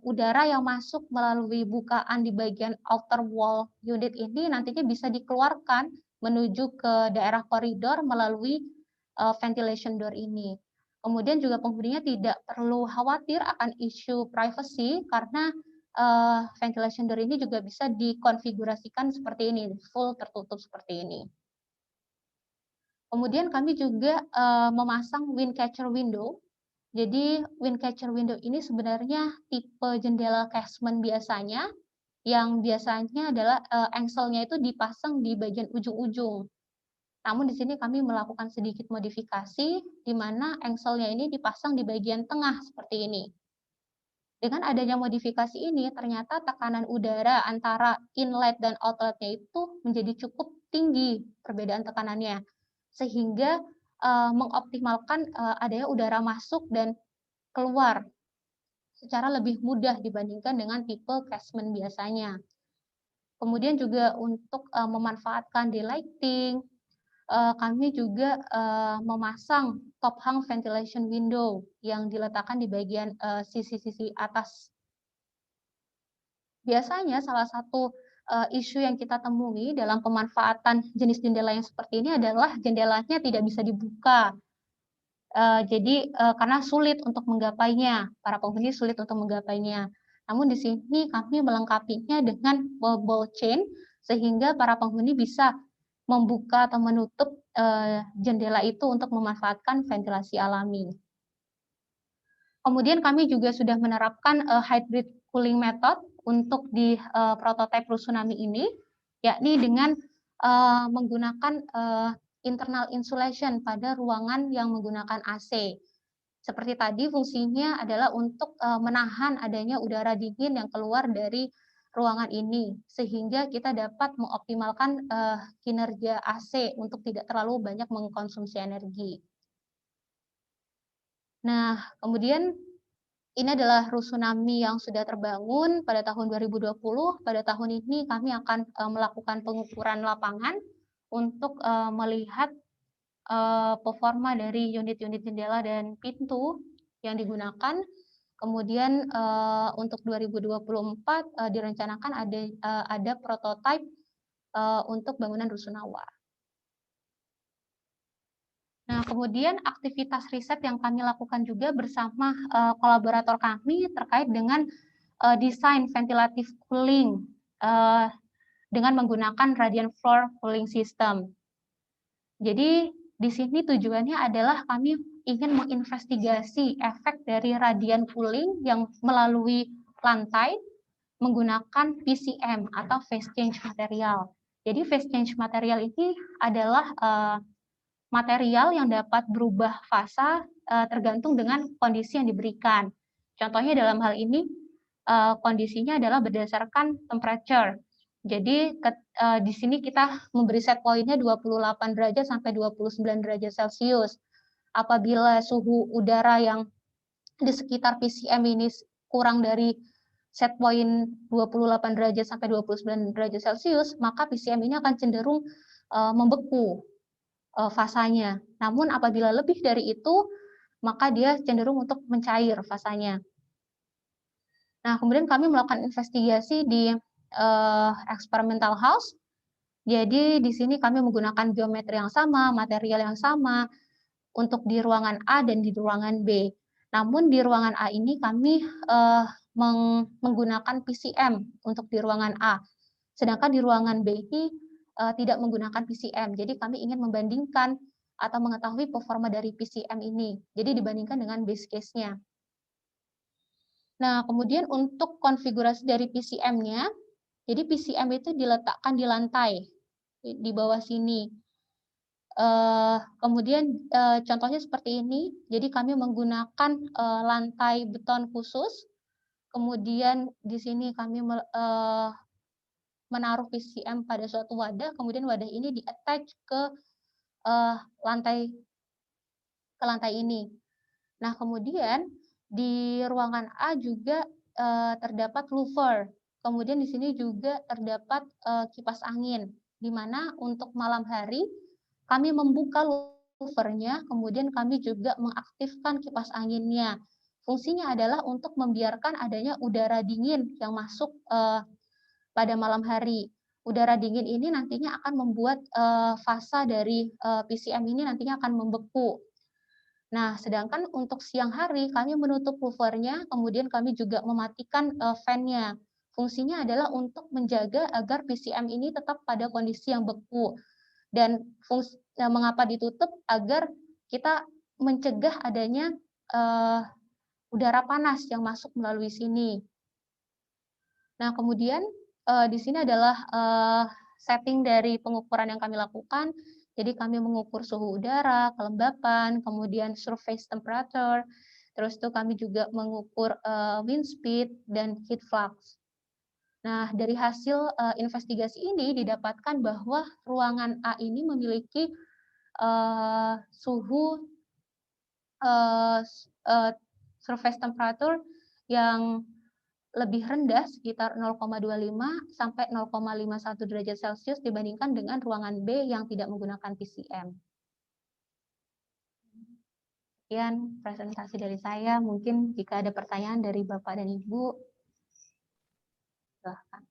udara yang masuk melalui bukaan di bagian outer wall unit ini nantinya bisa dikeluarkan menuju ke daerah koridor melalui ventilation door ini. Kemudian juga penghuninya tidak perlu khawatir akan isu privacy karena ventilation door ini juga bisa dikonfigurasikan seperti ini, full tertutup seperti ini. Kemudian kami juga memasang wind catcher window. Jadi wind catcher window ini sebenarnya tipe jendela casement biasanya, yang biasanya adalah engselnya itu dipasang di bagian ujung-ujung. Namun di sini kami melakukan sedikit modifikasi, di mana engselnya ini dipasang di bagian tengah seperti ini. Dengan adanya modifikasi ini, ternyata tekanan udara antara inlet dan outletnya itu menjadi cukup tinggi perbedaan tekanannya, sehingga mengoptimalkan adanya udara masuk dan keluar secara lebih mudah dibandingkan dengan tipe casement biasanya. Kemudian juga untuk memanfaatkan daylighting, kami juga memasang top hung ventilation window yang diletakkan di bagian sisi-sisi atas. Biasanya salah satu isu yang kita temui dalam pemanfaatan jenis jendela yang seperti ini adalah jendelanya tidak bisa dibuka. Jadi karena sulit untuk menggapainya, para penghuni sulit untuk menggapainya. Namun di sini kami melengkapinya dengan ball chain sehingga para penghuni bisa membuka atau menutup jendela itu untuk memanfaatkan ventilasi alami. Kemudian kami juga sudah menerapkan hybrid cooling method untuk di prototipe Rusunami ini, yakni dengan menggunakan internal insulation pada ruangan yang menggunakan AC. Seperti tadi, fungsinya adalah untuk menahan adanya udara dingin yang keluar dari ruangan ini, sehingga kita dapat mengoptimalkan kinerja AC untuk tidak terlalu banyak mengkonsumsi energi. Nah, kemudian ini adalah Rusunami yang sudah terbangun pada tahun 2020. Pada tahun ini kami akan melakukan pengukuran lapangan untuk melihat performa dari unit-unit jendela dan pintu yang digunakan. Kemudian untuk 2024 direncanakan ada prototipe untuk bangunan Rusunawa. Nah, kemudian aktivitas riset yang kami lakukan juga bersama kolaborator kami terkait dengan desain ventilatif cooling dengan menggunakan radiant floor cooling system. Jadi di sini tujuannya adalah kami ingin menginvestigasi efek dari radiant cooling yang melalui lantai menggunakan PCM atau phase change material. Jadi phase change material ini adalah material yang dapat berubah fasa tergantung dengan kondisi yang diberikan. Contohnya dalam hal ini kondisinya adalah berdasarkan temperature. Jadi di sini kita memberi set point-nya 28 derajat sampai 29 derajat Celcius. Apabila suhu udara yang di sekitar PCM ini kurang dari set point 28 derajat sampai 29 derajat Celcius, maka PCM ini akan cenderung membeku fasanya. Namun apabila lebih dari itu, maka dia cenderung untuk mencair fasanya. Nah, kemudian kami melakukan investigasi di experimental house. Jadi di sini kami menggunakan geometri yang sama, material yang sama untuk di ruangan A dan di ruangan B. Namun di ruangan A ini kami menggunakan PCM untuk di ruangan A. Sedangkan di ruangan B ini tidak menggunakan PCM. Jadi kami ingin membandingkan atau mengetahui performa dari PCM ini. Jadi dibandingkan dengan base case-nya. Nah, kemudian untuk konfigurasi dari PCM-nya, jadi PCM itu diletakkan di lantai, di bawah sini. Kemudian contohnya seperti ini, jadi kami menggunakan lantai beton khusus, kemudian di sini kami menaruh PCM pada suatu wadah, kemudian wadah ini di-attach ke lantai ini. Nah, kemudian di ruangan A juga terdapat louver. Kemudian di sini juga terdapat kipas angin, di mana untuk malam hari kami membuka louvernya, kemudian kami juga mengaktifkan kipas anginnya. Fungsinya adalah untuk membiarkan adanya udara dingin yang masuk pada malam hari. Udara dingin ini nantinya akan membuat fasa dari PCM ini nantinya akan membeku. Nah, sedangkan untuk siang hari kami menutup louvernya, kemudian kami juga mematikan fan-nya. Fungsinya adalah untuk menjaga agar PCM ini tetap pada kondisi yang beku. Dan mengapa ditutup? Agar kita mencegah adanya udara panas yang masuk melalui sini. Nah, kemudian di sini adalah setting dari pengukuran yang kami lakukan. Jadi kami mengukur suhu udara, kelembapan, kemudian surface temperature, terus itu kami juga mengukur wind speed dan heat flux. Nah, dari hasil investigasi ini didapatkan bahwa ruangan A ini memiliki suhu surface temperature yang lebih rendah sekitar 0,25 sampai 0,51 derajat Celcius dibandingkan dengan ruangan B yang tidak menggunakan PCM. Sekian presentasi dari saya. Mungkin jika ada pertanyaan dari Bapak dan Ibu, silahkan.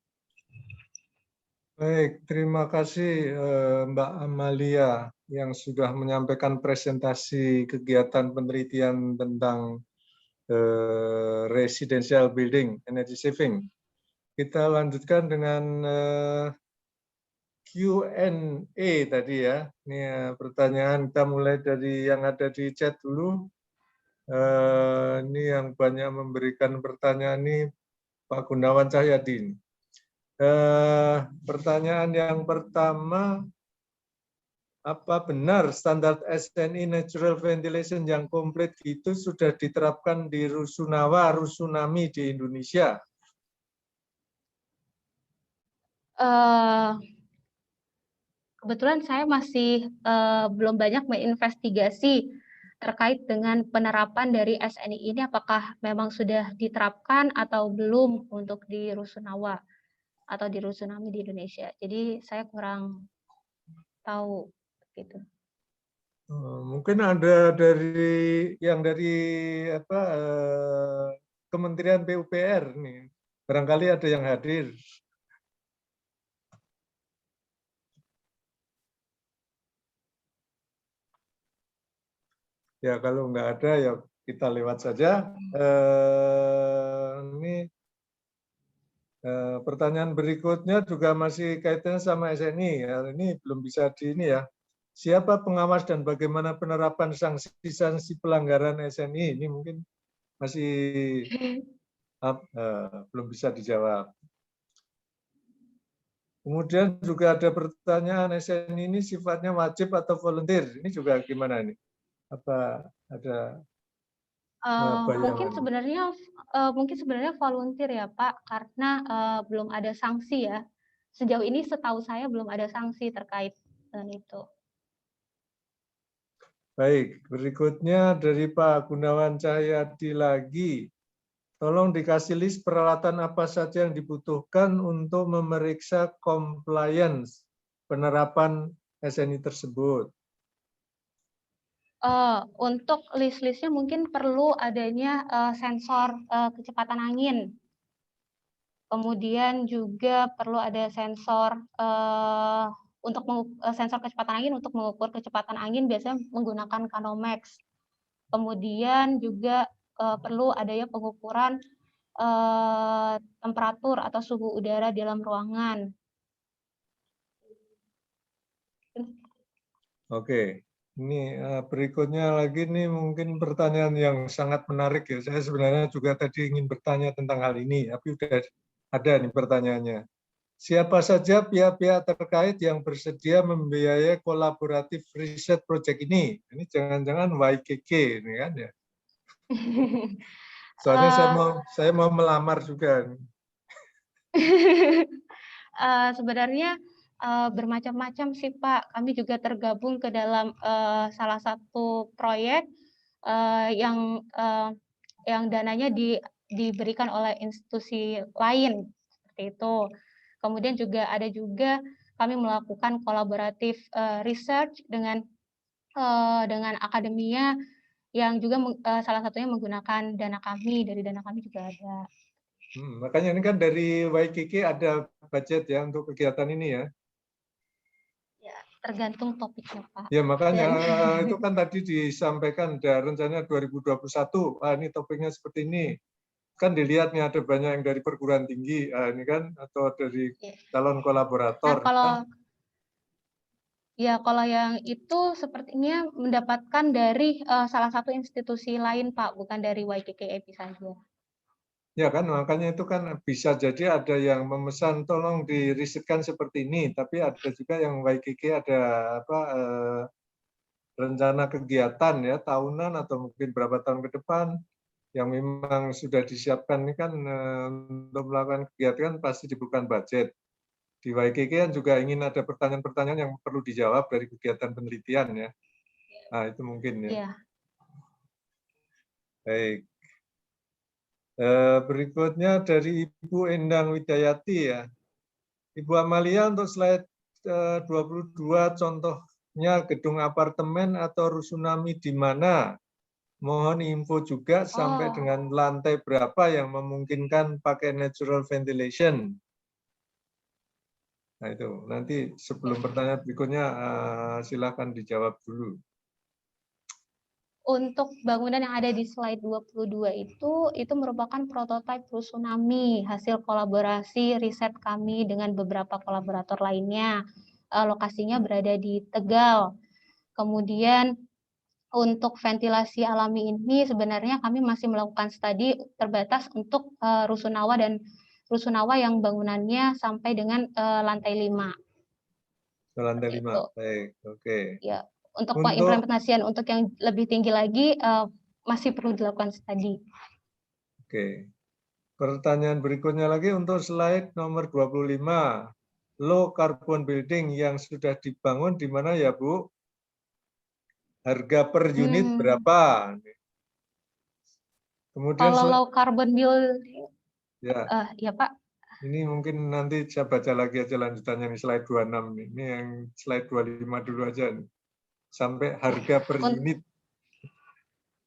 Baik, terima kasih Mbak Amalia yang sudah menyampaikan presentasi kegiatan penelitian tentang residential building energy saving. Kita lanjutkan dengan Q&A tadi ya. Ini pertanyaan kita mulai dari yang ada di chat dulu. Ini yang banyak memberikan pertanyaan ini Pak Gunawan Cahyadi. Pertanyaan yang pertama, apa benar standar SNI natural ventilation yang komplit itu sudah diterapkan di rusunawa, rusunami di Indonesia? Kebetulan saya masih belum banyak menginvestigasi terkait dengan penerapan dari SNI ini, apakah memang sudah diterapkan atau belum untuk di rusunawa atau di rusunami di Indonesia. Jadi saya kurang tahu gitu. Mungkin ada dari apa Kementerian PUPR nih. Barangkali ada yang hadir. Ya kalau nggak ada ya kita lewat saja. Ini pertanyaan berikutnya juga masih kaitannya sama SNI. Ya, ini belum bisa di ini ya. Siapa pengawas dan bagaimana penerapan sanksi-sanksi pelanggaran SNI? Ini mungkin masih belum bisa dijawab. Kemudian juga ada pertanyaan SNI ini sifatnya wajib atau volunteer? Ini juga gimana ini? Apa ada mungkin sebenarnya volunteer ya Pak, karena belum ada sanksi ya. Sejauh ini setahu saya belum ada sanksi terkait dengan itu. Baik, berikutnya dari Pak Gunawan Cahyadi lagi. Tolong dikasih list peralatan apa saja yang dibutuhkan untuk memeriksa compliance penerapan SNI tersebut. Untuk list-listnya mungkin perlu adanya sensor kecepatan angin. Kemudian juga perlu ada sensor sensor kecepatan angin untuk mengukur kecepatan angin biasanya menggunakan Canomax. Kemudian juga perlu adanya pengukuran temperatur atau suhu udara di dalam ruangan. Oke, ini berikutnya lagi nih mungkin pertanyaan yang sangat menarik ya. Saya sebenarnya juga tadi ingin bertanya tentang hal ini, tapi sudah ada nih pertanyaannya. Siapa saja pihak-pihak terkait yang bersedia membiayai kolaboratif riset proyek ini? Ini jangan-jangan YKK ini kan ya. Soalnya saya mau melamar juga. Sebenarnya bermacam-macam sih Pak. Kami juga tergabung ke dalam salah satu proyek yang dananya diberikan oleh institusi lain seperti itu. Kemudian juga ada kami melakukan kolaboratif research dengan akademia yang juga salah satunya menggunakan dana kami, dari dana kami juga ada. Makanya ini kan dari YKK ada budget ya untuk kegiatan ini ya. Ya, tergantung topiknya Pak. Ya makanya itu kan tadi disampaikan ada rencana 2021. Ini topiknya seperti ini. Kan dilihat nih ada banyak yang dari perguruan tinggi, ini kan atau dari calon kolaborator. Nah, kalau yang itu sepertinya mendapatkan dari salah satu institusi lain Pak, bukan dari YKKAP saja. Ya kan, makanya itu kan bisa jadi ada yang memesan tolong dirisetkan seperti ini, tapi ada juga yang YKK ada rencana kegiatan ya tahunan atau mungkin berapa tahun ke depan yang memang sudah disiapkan ini kan untuk melakukan kegiatan pasti dibutuhkan budget. Di YKK kan juga ingin ada pertanyaan-pertanyaan yang perlu dijawab dari kegiatan penelitian ya. Nah itu mungkin ya. Iya. Baik. Berikutnya dari Ibu Endang Widayati ya. Ibu Amalia untuk slide 22 contohnya gedung apartemen atau rusunami di mana? Mohon info juga sampai dengan lantai berapa yang memungkinkan pakai natural ventilation. Nah itu, nanti sebelum pertanyaan berikutnya silakan dijawab dulu. Untuk bangunan yang ada di slide 22 itu merupakan prototipe rusunami, hasil kolaborasi riset kami dengan beberapa kolaborator lainnya. Lokasinya berada di Tegal. Kemudian untuk ventilasi alami ini sebenarnya kami masih melakukan studi terbatas untuk rusunawa dan rusunawa yang bangunannya sampai dengan lantai 5. Lantai 5, baik, oke. Ya, untuk pengimplementasian untuk yang lebih tinggi lagi masih perlu dilakukan studi. Oke. Pertanyaan berikutnya lagi untuk slide nomor 25. Low carbon building yang sudah dibangun di mana ya Bu? Harga per unit berapa? Kemudian kalau low carbon building, ya Pak. Ini mungkin nanti saya baca lagi aja lanjutannya nih slide 26 nih. Ini yang slide 25 dulu aja nih. Sampai harga per unit.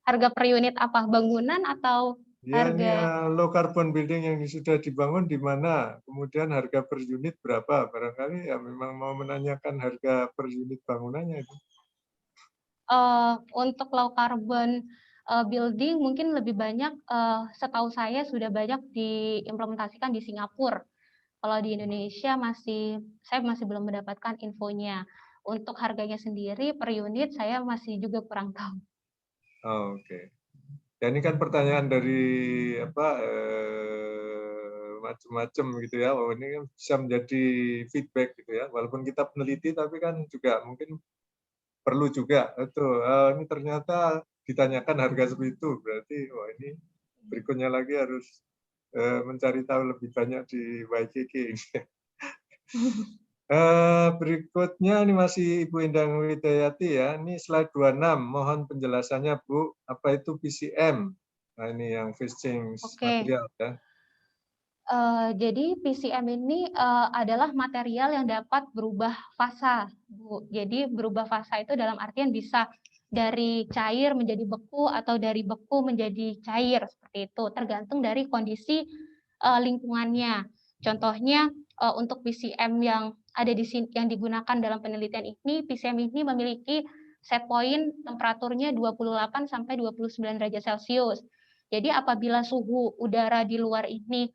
Harga per unit apa? Bangunan atau ya, harga? Ini low carbon building yang sudah dibangun di mana? Kemudian harga per unit berapa? Barangkali ya memang mau menanyakan harga per unit bangunannya itu. Untuk low carbon building mungkin lebih banyak, setahu saya sudah banyak diimplementasikan di Singapura. Kalau di Indonesia saya masih belum mendapatkan infonya. Untuk harganya sendiri per unit saya masih juga kurang tahu. Oke. Ya ini kan pertanyaan dari macam-macam gitu ya. Oh ini kan bisa menjadi feedback gitu ya. Walaupun kita peneliti tapi kan juga mungkin perlu juga itu. Ini ternyata ditanyakan harga seperti itu. Berarti wah ini berikutnya lagi harus mencari tahu lebih banyak di YKK. Berikutnya ini masih Ibu Endang Widayati ya. Ini slide 26. Mohon penjelasannya Bu. Apa itu PCM? Nah ini yang phase change material ya. Jadi PCM ini adalah material yang dapat berubah fasa, Bu. Jadi berubah fasa itu dalam artian bisa dari cair menjadi beku atau dari beku menjadi cair seperti itu, tergantung dari kondisi lingkungannya. Contohnya untuk PCM yang ada di sini yang digunakan dalam penelitian ini, PCM ini memiliki set point temperaturnya 28 sampai 29 derajat Celcius. Jadi apabila suhu udara di luar ini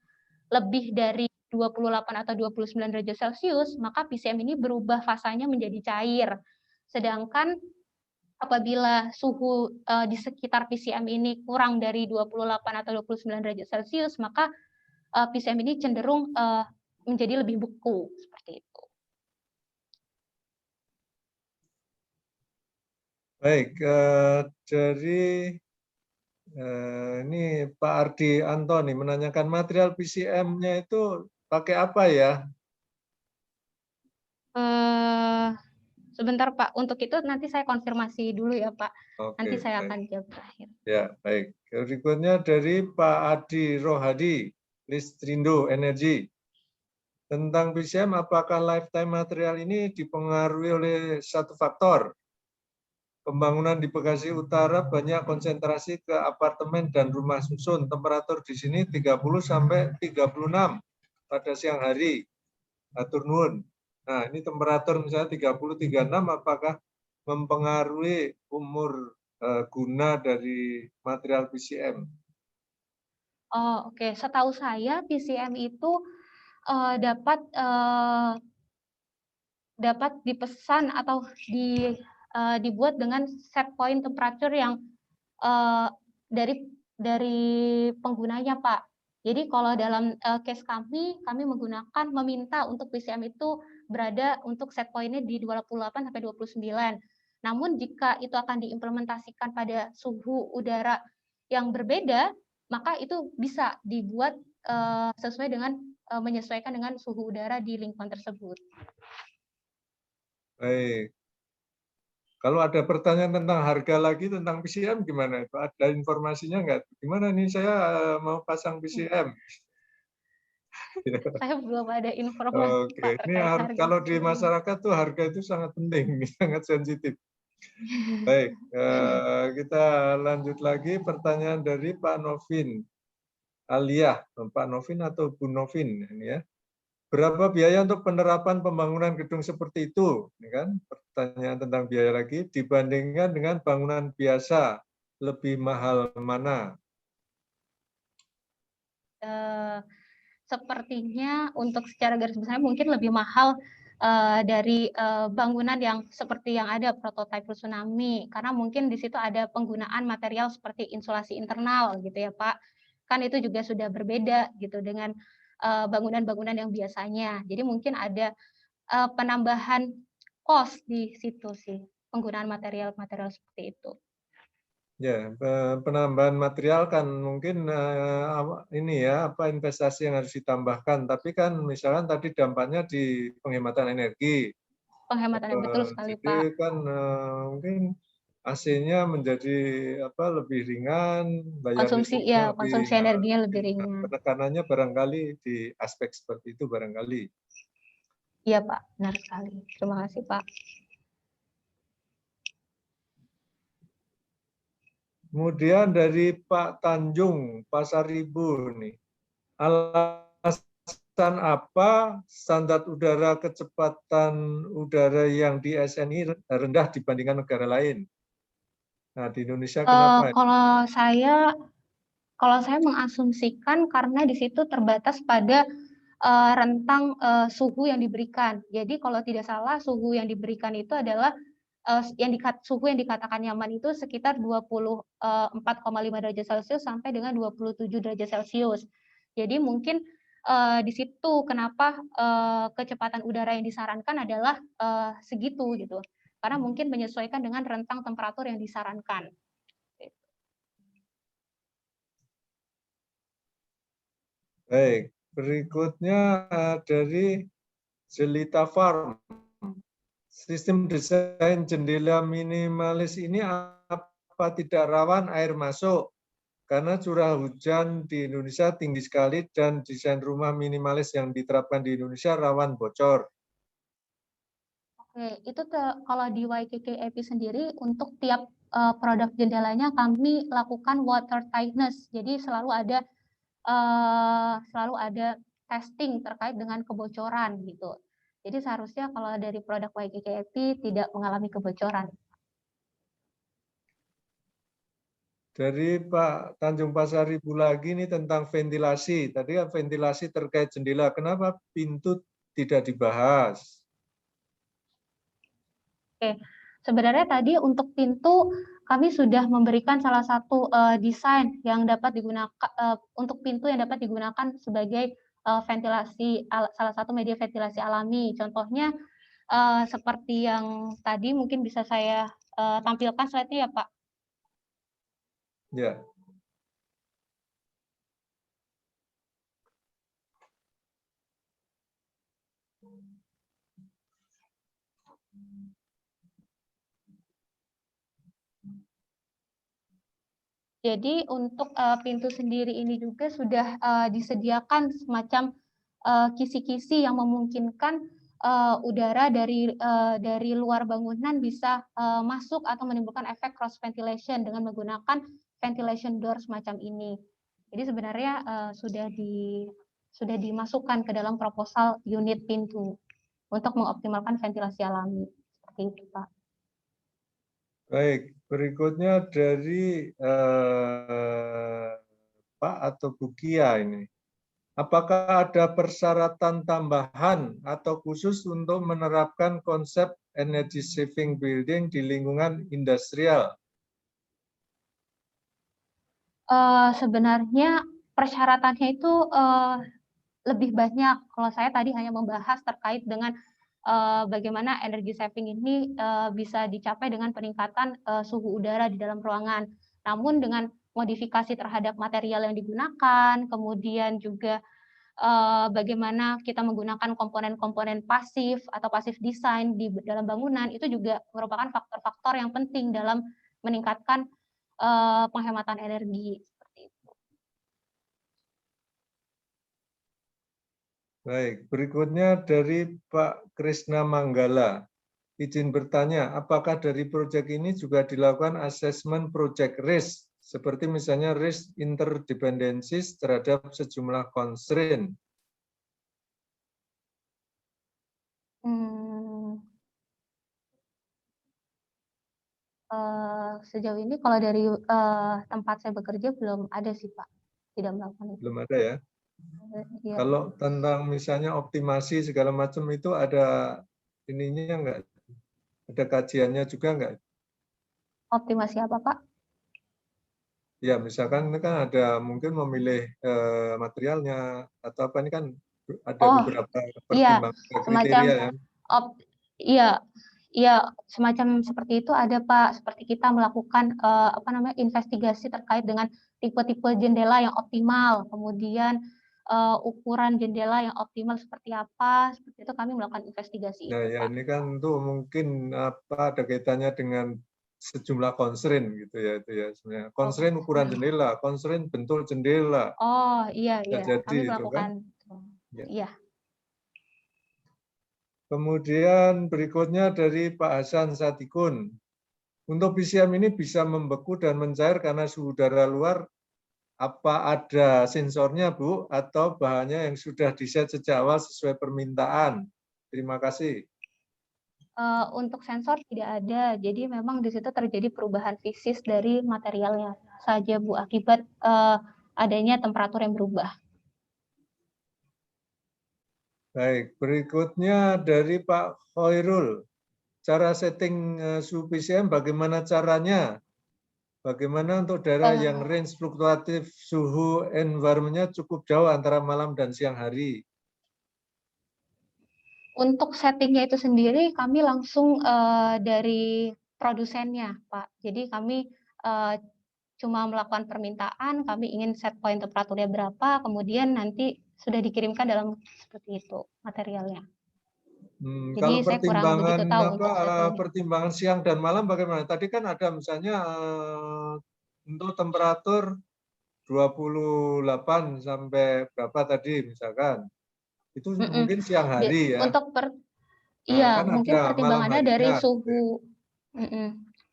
lebih dari 28 atau 29 derajat Celcius, maka PCM ini berubah fasanya menjadi cair. Sedangkan apabila suhu di sekitar PCM ini kurang dari 28 atau 29 derajat Celcius, maka PCM ini cenderung menjadi lebih beku, seperti itu. Baik, dari ini Pak Ardi Antoni menanyakan material PCM-nya itu pakai apa ya? Sebentar Pak, untuk itu nanti saya konfirmasi dulu ya Pak. Nanti Oke, saya baik. akan jawab terakhir. Ya, baik. Berikutnya dari Pak Adi Rohadi, Listrindo Energi. Tentang PCM, apakah lifetime material ini dipengaruhi oleh satu faktor? Pembangunan di Bekasi Utara banyak konsentrasi ke apartemen dan rumah susun. Temperatur di sini 30 sampai 36 pada siang hari. Atur nuhun. Nah, ini temperatur misalnya 30 36 apakah mempengaruhi umur guna dari material PCM? Oh, oke. Setahu saya PCM itu dapat dipesan atau dibuat dengan set point temperature yang dari penggunanya, Pak. Jadi kalau dalam case kami menggunakan meminta untuk PCM itu berada untuk set point-nya di 28 sampai 29. Namun jika itu akan diimplementasikan pada suhu udara yang berbeda, maka itu bisa dibuat sesuai dengan menyesuaikan dengan suhu udara di lingkungan tersebut. Baik. Kalau ada pertanyaan tentang harga lagi tentang PCM gimana? Itu ada informasinya nggak? Gimana nih saya mau pasang PCM? Saya belum ada informasi Oke, Pak ini terkait harga kalau di PCM. masyarakat tuh harga itu sangat penting, sangat sensitif. Baik, kita lanjut lagi pertanyaan dari Pak Novin Aliyah, Pak Novin atau Bu Novin ini ya. Berapa biaya untuk penerapan pembangunan gedung seperti itu? Ini kan pertanyaan tentang biaya lagi dibandingkan dengan bangunan biasa, lebih mahal mana? Sepertinya untuk secara garis besar mungkin lebih mahal dari bangunan yang seperti yang ada prototipe tsunami, karena mungkin di situ ada penggunaan material seperti insulasi internal gitu ya Pak. Kan itu juga sudah berbeda gitu dengan bangunan-bangunan yang biasanya. Jadi mungkin ada penambahan cost di situ sih, penggunaan material-material seperti itu. Ya, penambahan material kan mungkin ini ya apa investasi yang harus ditambahkan. Tapi kan misalkan tadi dampaknya di penghematan energi. Penghematannya betul sekali Jadi Pak. kan mungkin AC-nya menjadi apa lebih ringan, bayar listriknya lebih Konsumsi energinya lebih ringan. penekanannya barangkali di aspek seperti itu barangkali. Iya Pak, benar sekali. Terima kasih Pak. Kemudian dari Pak Tanjung Pasar Ibu nih, alasan apa standar udara kecepatan udara yang di SNI rendah dibandingkan negara lain? Nah di Indonesia kenapa? Kalau saya mengasumsikan karena di situ terbatas pada rentang suhu yang diberikan. Jadi kalau tidak salah suhu yang diberikan itu adalah suhu yang dikatakan nyaman itu sekitar 24,5 derajat Celcius sampai dengan 27 derajat Celcius. Jadi mungkin di situ kenapa kecepatan udara yang disarankan adalah segitu gitu. Karena mungkin menyesuaikan dengan rentang temperatur yang disarankan. Baik, berikutnya dari Jelita Farm. Sistem desain jendela minimalis ini apa tidak rawan air masuk? Karena curah hujan di Indonesia tinggi sekali dan desain rumah minimalis yang diterapkan di Indonesia rawan bocor. Oke, itu kalau di YKKAP sendiri untuk tiap produk jendelanya kami lakukan water tightness. Jadi selalu ada testing terkait dengan kebocoran gitu. Jadi seharusnya kalau dari produk YKKAP tidak mengalami kebocoran. Dari Pak Tanjung Pasaribu lagi nih tentang ventilasi. Tadi kan ventilasi terkait jendela. Kenapa pintu tidak dibahas? Oke, sebenarnya tadi untuk pintu kami sudah memberikan salah satu desain yang dapat digunakan untuk pintu yang dapat digunakan sebagai ventilasi salah satu media ventilasi alami. Contohnya seperti yang tadi mungkin bisa saya tampilkan slide-nya ya Pak. Ya. Jadi untuk pintu sendiri ini juga sudah disediakan semacam kisi-kisi yang memungkinkan udara dari luar bangunan bisa masuk atau menimbulkan efek cross ventilation dengan menggunakan ventilation door semacam ini. Jadi sebenarnya sudah dimasukkan ke dalam proposal unit pintu untuk mengoptimalkan ventilasi alami. Seperti itu, Pak. Baik, berikutnya dari Pak atau Bu Kia ini. Apakah ada persyaratan tambahan atau khusus untuk menerapkan konsep energy saving building di lingkungan industrial? Sebenarnya persyaratannya itu lebih banyak. Kalau saya tadi hanya membahas terkait dengan bagaimana energy saving ini bisa dicapai dengan peningkatan suhu udara di dalam ruangan. Namun dengan modifikasi terhadap material yang digunakan, kemudian juga bagaimana kita menggunakan komponen-komponen pasif atau pasif design di dalam bangunan, itu juga merupakan faktor-faktor yang penting dalam meningkatkan penghematan energi. Baik, berikutnya dari Pak Krisna Manggala. Izin bertanya, apakah dari proyek ini juga dilakukan asesmen project risk, seperti misalnya risk interdependencies terhadap sejumlah constraint? Sejauh ini kalau dari tempat saya bekerja belum ada sih Pak, tidak melakukan itu. Belum ada ya? Ya. Kalau tentang misalnya optimasi segala macam itu ada ininya enggak? Ada kajiannya juga enggak? Optimasi apa Pak? Ya, misalkan ini kan ada mungkin memilih materialnya atau apa ini kan ada beberapa Iya, pertimbangan semacam kriteria ya. Iya, iya semacam seperti itu ada Pak. Seperti kita melakukan investigasi terkait dengan tipe-tipe jendela yang optimal, kemudian ukuran jendela yang optimal seperti apa. Seperti itu kami melakukan investigasi Nah, itu ya Pak. ini kan tuh mungkin apa ada kaitannya dengan sejumlah constraint gitu ya itu ya sebenarnya. Constraint ukuran jendela, constraint bentuk jendela. Oh iya Bisa iya, jadi kami itu kan. melakukan Ya. iya. Kemudian berikutnya dari Pak Hasan Satikun. Untuk PCM ini bisa membeku dan mencair karena suhu udara luar. Apa ada sensornya, Bu? Atau bahannya yang sudah diset sejak awal sesuai permintaan? Terima kasih. Untuk sensor tidak ada, jadi memang di situ terjadi perubahan fisis dari materialnya saja Bu, akibat adanya temperatur yang berubah. Baik, berikutnya dari Pak Khairul. Cara setting suhu PCM bagaimana caranya? Bagaimana untuk daerah yang range fluktuatif suhu environment-nya cukup jauh antara malam dan siang hari? Untuk settingnya itu sendiri kami langsung dari produsennya, Pak. Jadi kami cuma melakukan permintaan, kami ingin set point temperaturnya berapa, kemudian nanti sudah dikirimkan dalam seperti itu materialnya. Jadi Kalau saya kurang begitu pertimbangan tahu untuk settingnya. pertimbangan siang dan malam bagaimana? Tadi kan ada misalnya untuk temperatur 28 sampai berapa tadi misalkan. Itu mungkin siang hari ya. Untuk Nah, kan mungkin ada malam pertimbangannya dari harinya. suhu.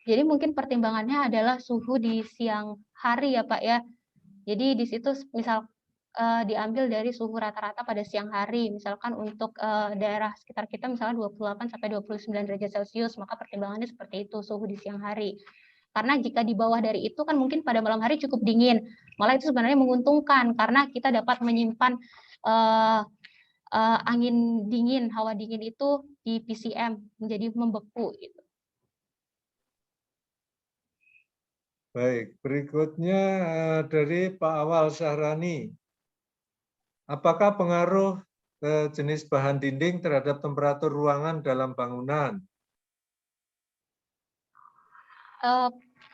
Jadi mungkin pertimbangannya adalah suhu di siang hari ya Pak ya. Jadi di situ misal diambil dari suhu rata-rata pada siang hari. Misalkan untuk daerah sekitar kita misalnya 28 sampai 29 derajat Celcius, maka pertimbangannya seperti itu suhu di siang hari. Karena jika di bawah dari itu kan mungkin pada malam hari cukup dingin. Malah itu sebenarnya menguntungkan karena kita dapat menyimpan angin dingin, hawa dingin itu di PCM menjadi membeku gitu. Baik, berikutnya dari Pak Awal Sahrani. Apakah pengaruh jenis bahan dinding terhadap temperatur ruangan dalam bangunan?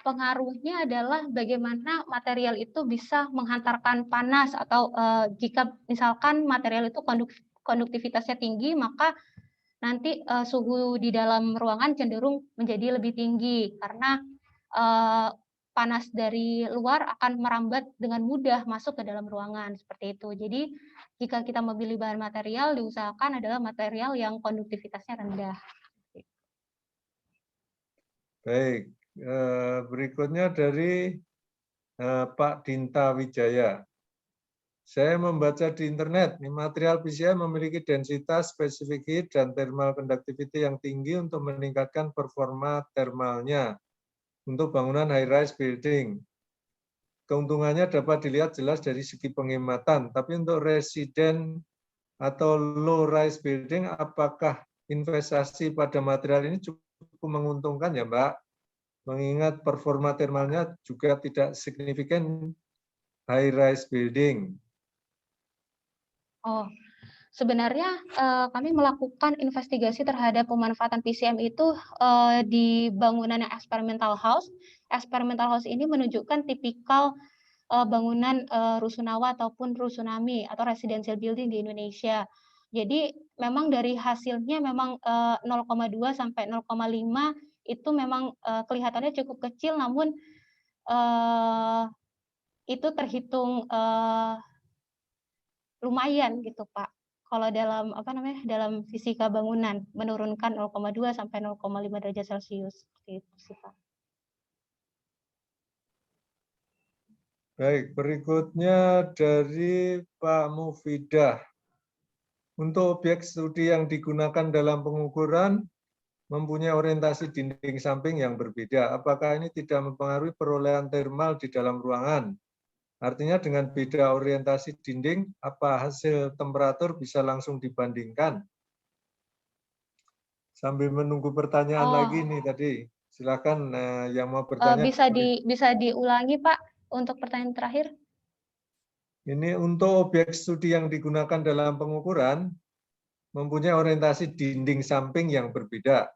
Pengaruhnya adalah bagaimana material itu bisa menghantarkan panas atau jika misalkan material itu konduktivitasnya tinggi, maka nanti suhu di dalam ruangan cenderung menjadi lebih tinggi karena panas dari luar akan merambat dengan mudah masuk ke dalam ruangan seperti itu. Jadi jika kita memilih bahan material, diusahakan adalah material yang konduktivitasnya rendah. Baik, berikutnya dari Pak Dinta Wijaya. Saya membaca di internet, material PCM memiliki densitas, spesifik heat, dan thermal conductivity yang tinggi untuk meningkatkan performa thermalnya untuk bangunan high-rise building. Keuntungannya dapat dilihat jelas dari segi penghematan, tapi untuk residen atau low-rise building, apakah investasi pada material ini cukup menguntungkan ya Mbak? Mengingat performa thermalnya juga tidak signifikan high-rise building. Oh, sebenarnya kami melakukan investigasi terhadap pemanfaatan PCM itu di bangunan yang experimental house. Experimental house ini menunjukkan tipikal bangunan rusunawa ataupun rusunami atau residential building di Indonesia. Jadi memang dari hasilnya memang 0,2 sampai 0,5 itu memang kelihatannya cukup kecil, namun itu terhitung lumayan gitu Pak. Kalau dalam dalam fisika bangunan menurunkan 0,2 sampai 0,5 derajat Celcius seperti itu sih Pak. Baik, berikutnya dari Pak Mufidah. Untuk objek studi yang digunakan dalam pengukuran mempunyai orientasi dinding samping yang berbeda. Apakah ini tidak mempengaruhi perolehan thermal di dalam ruangan? Artinya dengan beda orientasi dinding, apa hasil temperatur bisa langsung dibandingkan? Sambil menunggu pertanyaan lagi nih tadi. Silakan yang mau bertanya. Bisa diulangi Pak untuk pertanyaan terakhir? Ini untuk objek studi yang digunakan dalam pengukuran mempunyai orientasi dinding samping yang berbeda.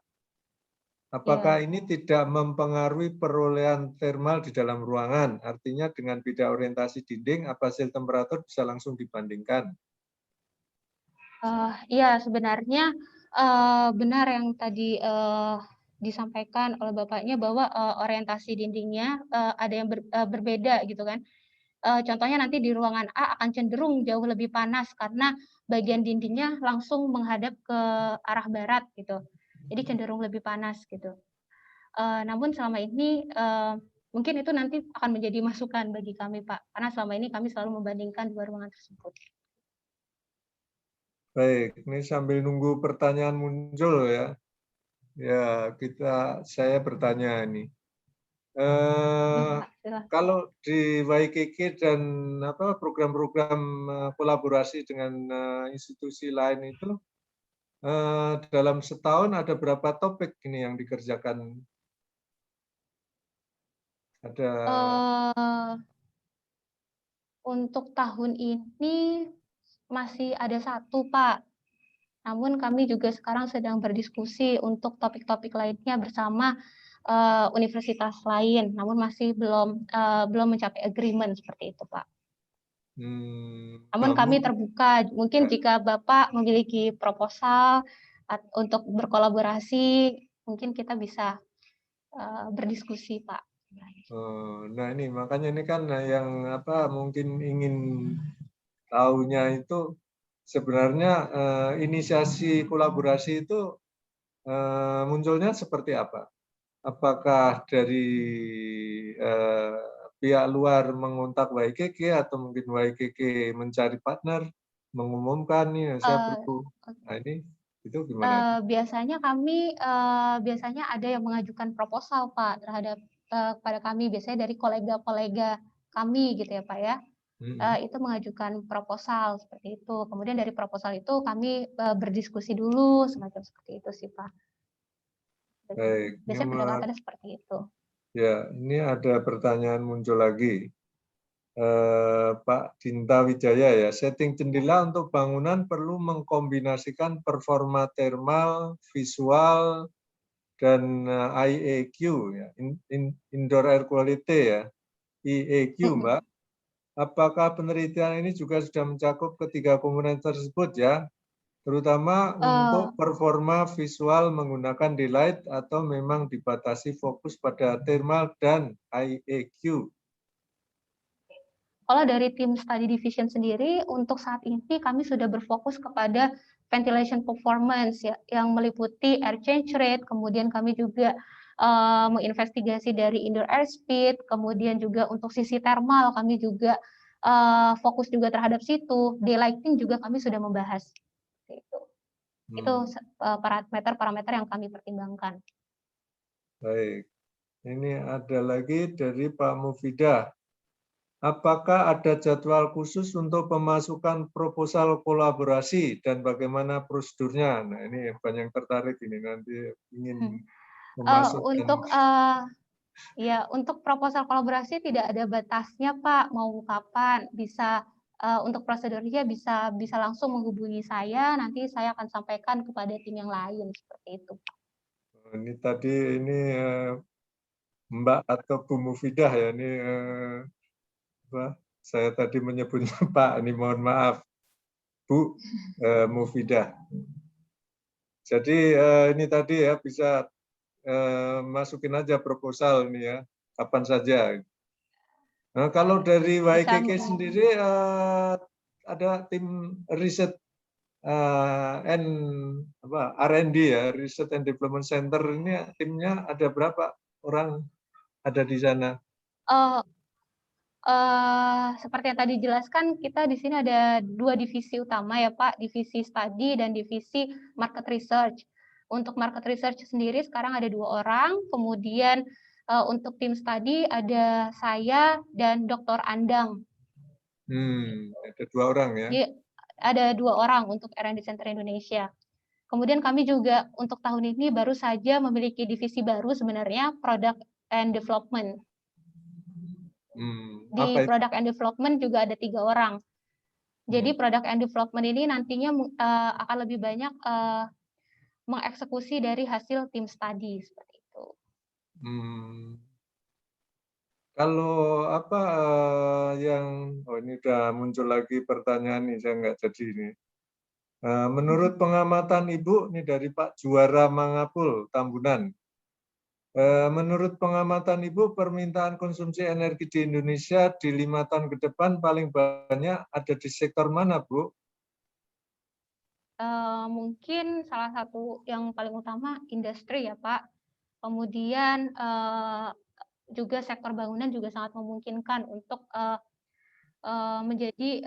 Apakah ini tidak mempengaruhi perolehan thermal di dalam ruangan? Artinya dengan beda orientasi dinding, apa hasil temperatur bisa langsung dibandingkan? Iya, sebenarnya benar yang tadi disampaikan oleh Bapaknya bahwa orientasi dindingnya ada yang berbeda gitu kan. Contohnya nanti di ruangan A akan cenderung jauh lebih panas karena bagian dindingnya langsung menghadap ke arah barat gitu. Jadi cenderung lebih panas gitu. Namun selama ini mungkin itu nanti akan menjadi masukan bagi kami Pak, karena selama ini kami selalu membandingkan dua ruangan tersebut. Baik, ini sambil nunggu pertanyaan muncul ya. Ya, saya bertanya ini. Kalau di YKK dan program-program kolaborasi dengan institusi lain itu dalam setahun ada berapa topik ini yang dikerjakan? Ada. Untuk tahun ini masih ada satu Pak. Namun kami juga sekarang sedang berdiskusi untuk topik-topik lainnya bersama universitas lain, namun masih belum mencapai agreement seperti itu, Pak. Namun kami terbuka, mungkin jika Bapak memiliki proposal untuk berkolaborasi, mungkin kita bisa berdiskusi, Pak. Nah ini makanya ini kan yang mungkin ingin tahunya itu sebenarnya inisiasi kolaborasi itu munculnya seperti apa? Apakah dari pihak luar mengontak YKK atau mungkin YKK mencari partner, mengumumkan nih saya perlu. Nah ini itu gimana? Biasanya kami biasanya ada yang mengajukan proposal Pak terhadap kepada kami, biasanya dari kolega-kolega kami gitu ya Pak ya. Itu mengajukan proposal seperti itu. Kemudian dari proposal itu kami berdiskusi dulu, semacam seperti itu sih Pak. Baik, Biasanya pendekatannya seperti itu. ya, ini ada pertanyaan muncul lagi. Pak Dinta Wijaya ya, setting jendela untuk bangunan perlu mengkombinasikan performa thermal, visual, dan IAQ ya, indoor air quality ya, IAQ Mbak. Apakah penelitian ini juga sudah mencakup ketiga komponen tersebut ya, terutama untuk performa visual menggunakan daylight atau memang dibatasi fokus pada thermal dan IAQ? Kalau dari tim study division sendiri, untuk saat ini kami sudah berfokus kepada ventilation performance ya, yang meliputi air change rate, kemudian kami juga menginvestigasi dari indoor air speed, kemudian juga untuk sisi thermal kami juga fokus juga terhadap situ, daylighting juga kami sudah membahas. Itu parameter-parameter yang kami pertimbangkan. Baik, ini ada lagi dari Pak Mufidah. Apakah ada jadwal khusus untuk pemasukan proposal kolaborasi dan bagaimana prosedurnya? Nah, ini banyak yang tertarik ini nanti ingin memasukkan. Untuk proposal kolaborasi tidak ada batasnya Pak, mau kapan bisa untuk prosedurnya bisa langsung menghubungi saya, nanti saya akan sampaikan kepada tim yang lain seperti itu. Ini tadi ini Mbak atau Bu Mufidah ya, ini saya tadi menyebutnya Pak, ini mohon maaf, Bu Mufidah. Jadi ini tadi ya bisa masukin aja proposal ini ya, kapan saja. Nah, kalau dari YKK sendiri ada tim riset R&D ya, Research and Development Center ini timnya ada berapa orang ada di sana? Seperti yang tadi dijelaskan, kita di sini ada 2 divisi utama ya Pak, divisi study dan divisi market research. Untuk market research sendiri sekarang ada 2 orang, kemudian untuk tim study ada saya dan Dr. Andang. Ada 2 orang ya? Jadi, ada 2 orang untuk R&D Center Indonesia. Kemudian kami juga untuk tahun ini baru saja memiliki divisi baru sebenarnya, Product and Development. Di Product and Development juga ada 3 orang. Jadi Product and Development ini nantinya akan lebih banyak mengeksekusi dari hasil tim study seperti itu. Kalau apa yang ini udah muncul lagi pertanyaan nih, saya nggak jadi ini. Menurut pengamatan Ibu nih dari Pak Juara Mangapul Tambunan, menurut pengamatan Ibu permintaan konsumsi energi di Indonesia di 5 tahun ke depan paling banyak ada di sektor mana, Bu? Mungkin salah satu yang paling utama industri ya Pak. Kemudian juga sektor bangunan juga sangat memungkinkan untuk menjadi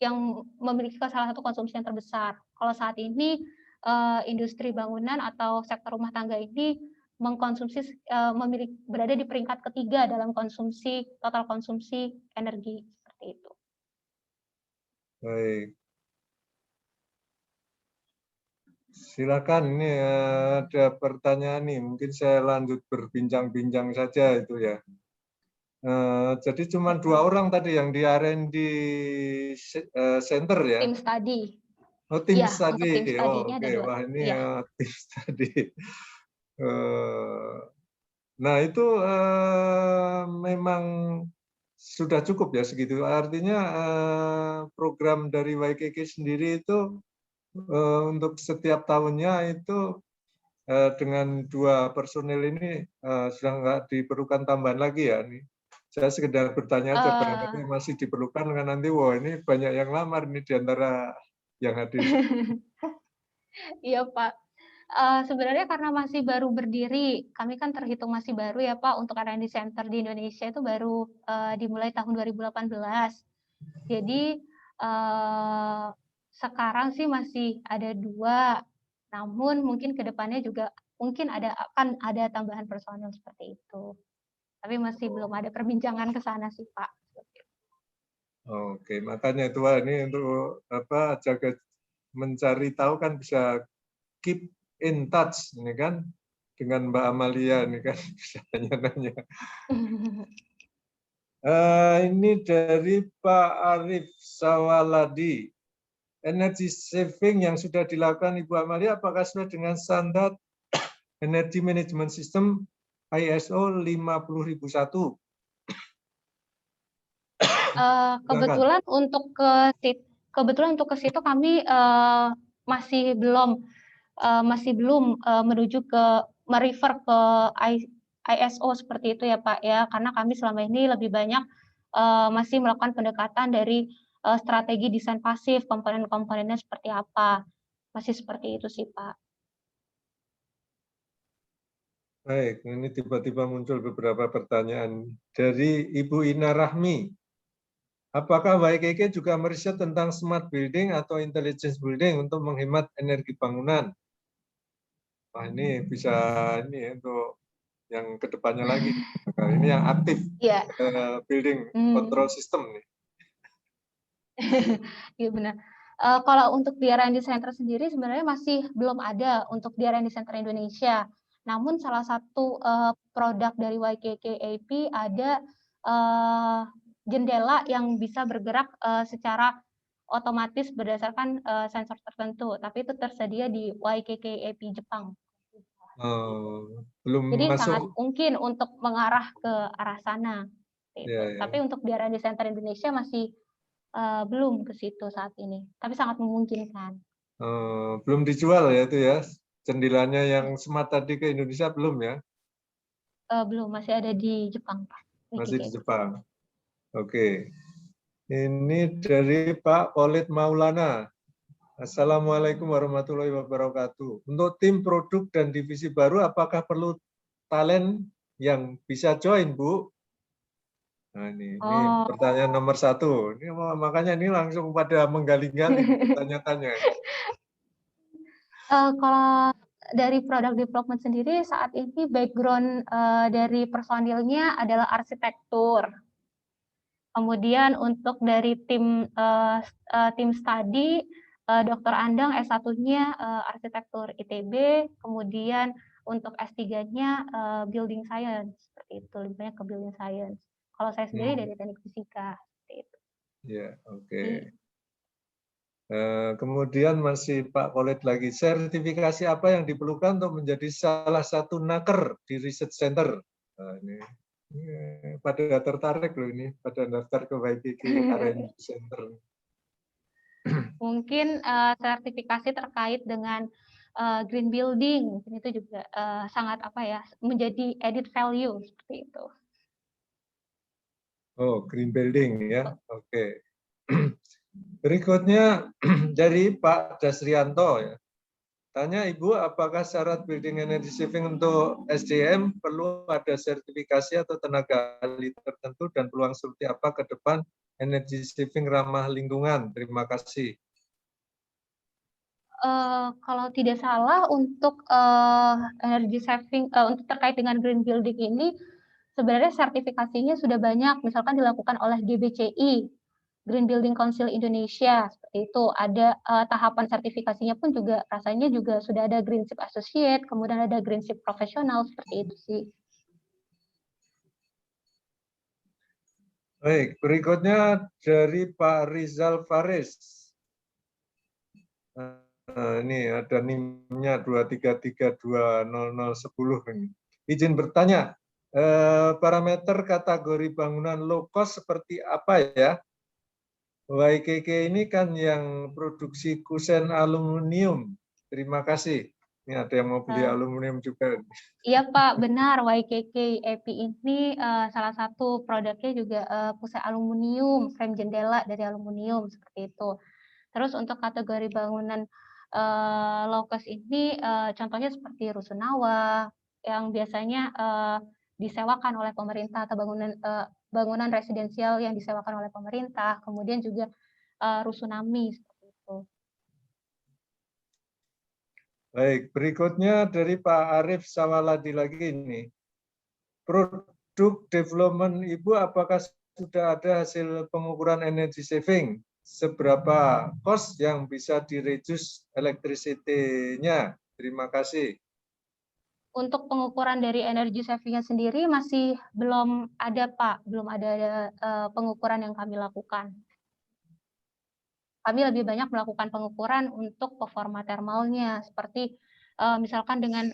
yang memiliki salah satu konsumsi yang terbesar. Kalau saat ini industri bangunan atau sektor rumah tangga ini mengkonsumsi berada di peringkat ketiga dalam total konsumsi energi seperti itu. Baik. Silakan, ini ada pertanyaan nih, mungkin saya lanjut berbincang-bincang saja itu ya. Jadi cuma 2 orang tadi yang di R&D Center ya? Tim study. Oh, tim ya, study. Untuk tim study-nya Oke. Wah, ini ya. tim study. Nah, itu memang sudah cukup ya segitu. Artinya program dari YKK sendiri itu untuk setiap tahunnya itu dengan 2 personil ini sudah nggak diperlukan tambahan lagi ya? Nih. Saya sekedar bertanya aja, barangkali masih diperlukan kan nanti, wah ini banyak yang lamar nih di antara yang hadir. Iya Pak. Sebenarnya karena masih baru berdiri, kami kan terhitung masih baru ya Pak, untuk R&D Center di Indonesia itu baru dimulai tahun 2018. Jadi sekarang sih masih ada 2 Namun mungkin ke depannya juga mungkin akan ada tambahan personil seperti itu. Tapi masih belum ada perbincangan ke sana sih, Pak. Oke, makanya itu ini untuk apa jaga mencari tahu kan bisa keep in touch ini kan dengan Mbak Amalia ini kan bisa nanya-nanya. Ini dari Pak Arif Sawaladi. Energy saving yang sudah dilakukan Ibu Amalia apakah sesuai dengan standar Energy Management System ISO 50001? Kebetulan untuk ke situ kami masih belum menuju ke merefer ke ISO seperti itu ya Pak ya, karena kami selama ini lebih banyak masih melakukan pendekatan dari strategi desain pasif, komponen-komponennya seperti apa, masih seperti itu sih Pak. Baik, ini tiba-tiba muncul beberapa pertanyaan dari Ibu Ina Rahmi. Apakah YKK juga meriset tentang smart building atau intelligence building untuk menghemat energi bangunan? Wah, ini bisa ini untuk yang kedepannya lagi. Ini yang aktif building control system nih. Iya benar. Kalau untuk di R&D Center sendiri sebenarnya masih belum ada untuk di R&D Center Indonesia. Namun salah satu produk dari YKK AP ada jendela yang bisa bergerak secara otomatis berdasarkan sensor tertentu, tapi itu tersedia di YKK AP Jepang. Belum Jadi masuk. sangat mungkin untuk mengarah ke arah sana. Ya. Tapi untuk di R&D Center Indonesia masih belum ke situ saat ini, tapi sangat memungkinkan. Belum dijual ya itu ya, jendelanya yang smart tadi ke Indonesia belum ya? Belum, masih ada di Jepang, Pak. Masih di Jepang. Oke. Ini dari Pak Khalid Maulana. Assalamualaikum warahmatullahi wabarakatuh. Untuk tim produk dan divisi baru, apakah perlu talent yang bisa join, Bu? Nah, ini pertanyaan nomor 1. Ini makanya ini langsung pada menggali-gali tanya-tanya. Kalau dari product development sendiri saat ini background dari personilnya adalah arsitektur. Kemudian untuk dari tim study, Dr. Andang S1-nya arsitektur ITB, kemudian untuk S3-nya building science, seperti itu, lebih banyak ke building science. Kalau saya sendiri dari teknik fisika, seperti itu. Ya, oke. Kemudian masih Pak Khalid lagi, sertifikasi apa yang diperlukan untuk menjadi salah satu naker di research center? Nah, ini pada tertarik loh ini, pada daftar ke YKK R&D Center. Mungkin sertifikasi terkait dengan green building, mungkin itu juga sangat menjadi added value seperti itu. Oh, green building ya, oke. Berikutnya dari Pak Dasrianto ya. Tanya Ibu, apakah syarat building energy saving untuk SDM perlu ada sertifikasi atau tenaga ahli tertentu dan peluang seperti apa ke depan energy saving ramah lingkungan? Terima kasih. Kalau tidak salah untuk energy saving untuk terkait dengan green building ini sebenarnya sertifikasinya sudah banyak, misalkan dilakukan oleh GBCI, Green Building Council Indonesia, seperti itu. Ada tahapan sertifikasinya pun juga rasanya juga sudah ada Greenship Associate, kemudian ada Greenship Profesional, seperti itu sih. Baik, berikutnya dari Pak Rizal Faris. Ini ada NIM-nya 233200010. Izin bertanya, parameter kategori bangunan low cost seperti apa ya? YKK ini kan yang produksi kusen aluminium. Terima kasih. Ini ada yang mau beli aluminium juga. Iya Pak, benar. YKK AP ini salah satu produknya juga kusen aluminium, frame jendela dari aluminium, seperti itu. Terus untuk kategori bangunan low cost ini contohnya seperti rusunawa yang biasanya disewakan oleh pemerintah atau bangunan residensial yang disewakan oleh pemerintah, kemudian juga rusunami seperti itu. Baik, berikutnya dari Pak Arief Sawaladi lagi ini. Produk development Ibu, apakah sudah ada hasil pengukuran energy saving? Seberapa cost yang bisa di-reduce electricity-nya? Terima kasih. Untuk pengukuran dari energy saving-nya sendiri masih belum ada, Pak. Belum ada pengukuran yang kami lakukan. Kami lebih banyak melakukan pengukuran untuk performa thermalnya, seperti misalkan dengan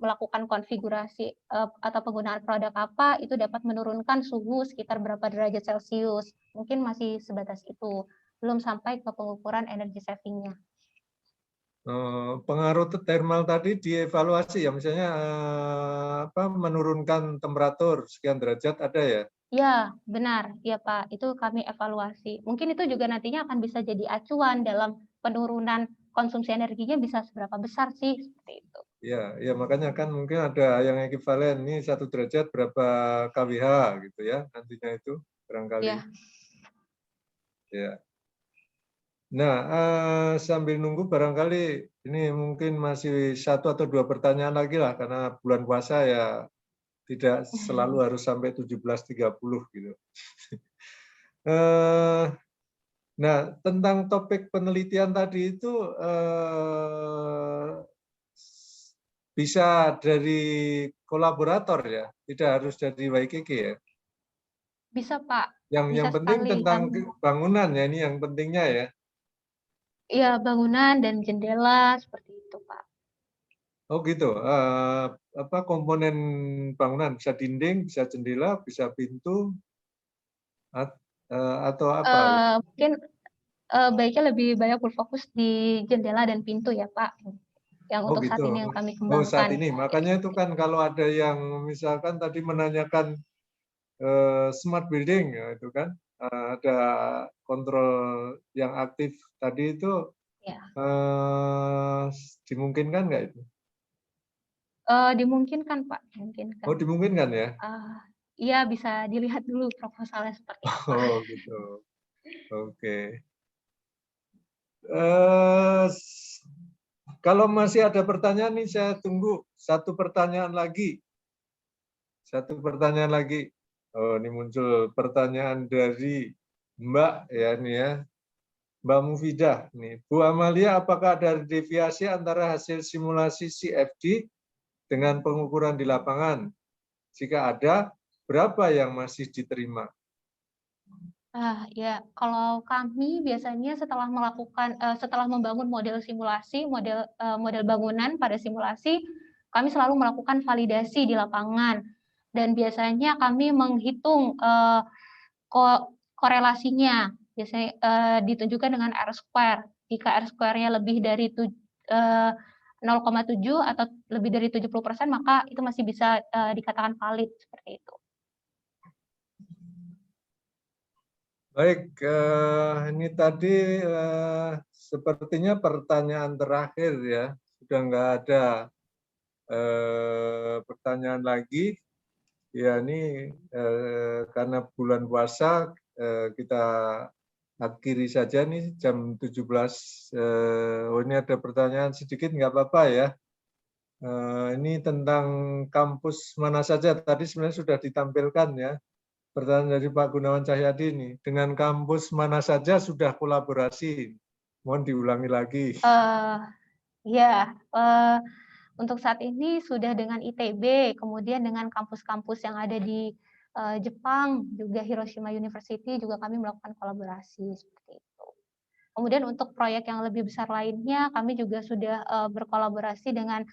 melakukan konfigurasi atau penggunaan produk apa, itu dapat menurunkan suhu sekitar berapa derajat Celcius. Mungkin masih sebatas itu, belum sampai ke pengukuran energy saving-nya. Pengaruh thermal tadi dievaluasi ya, misalnya menurunkan temperatur sekian derajat ada ya? Ya, benar. Ya, Pak. Itu kami evaluasi. Mungkin itu juga nantinya akan bisa jadi acuan dalam penurunan konsumsi energinya bisa seberapa besar sih, seperti itu. Ya, ya makanya kan mungkin ada yang ekivalen ini 1 derajat berapa kWh gitu ya nantinya itu barangkali. Ya. Ya. Nah, sambil nunggu barangkali ini mungkin masih 1 atau 2 pertanyaan lagi lah karena bulan puasa ya tidak selalu harus sampai 17.30 gitu. Nah, tentang topik penelitian tadi itu bisa dari kolaborator ya, tidak harus dari YKK ya. Bisa, Pak. Yang Bisa penting sekali. tentang bangunan ya, ini yang pentingnya ya. Iya, bangunan dan jendela seperti itu, Pak. Oh gitu. Apa komponen bangunan bisa dinding, bisa jendela, bisa pintu, atau apa? Mungkin baiknya lebih banyak berfokus di jendela dan pintu ya, Pak. Yang Oh untuk saat gitu. ini yang kami Oh saat kembangkan. ini. Makanya itu kan kalau ada yang misalkan tadi menanyakan smart building ya, itu kan ada kontrol yang aktif tadi itu Ya. dimungkinkan nggak itu? Dimungkinkan, Pak. Dimungkinkan. Oh dimungkinkan ya? Iya, bisa dilihat dulu proposalnya seperti apa. Oh gitu. Oke. Eh, kalau masih ada pertanyaan nih saya tunggu satu pertanyaan lagi. Satu pertanyaan lagi. Oh ini muncul pertanyaan dari Mbak ya ini ya. Mbak Mufidah nih. Bu Amalia, apakah ada deviasi antara hasil simulasi CFD dengan pengukuran di lapangan? Jika ada, berapa yang masih diterima? Ya, kalau kami biasanya setelah membangun model simulasi, model bangunan pada simulasi, kami selalu melakukan validasi di lapangan. Dan biasanya kami menghitung korelasinya, biasanya ditunjukkan dengan R-square. Jika R-square-nya lebih dari 0,7 atau lebih dari 70%, maka itu masih bisa dikatakan valid seperti itu. Baik, ini tadi sepertinya pertanyaan terakhir ya. Sudah nggak ada pertanyaan lagi. Ya ini karena bulan puasa kita akhiri saja nih jam 17. Oh ini ada pertanyaan sedikit nggak apa-apa ya. Ini tentang kampus mana saja. Tadi sebenarnya sudah ditampilkan ya. Pertanyaan dari Pak Gunawan Cahyadi ini, dengan kampus mana saja sudah kolaborasi? Mohon diulangi lagi. Ya, untuk saat ini sudah dengan ITB, kemudian dengan kampus-kampus yang ada di Jepang, juga Hiroshima University, juga kami melakukan kolaborasi seperti itu. Kemudian untuk proyek yang lebih besar lainnya, kami juga sudah berkolaborasi dengan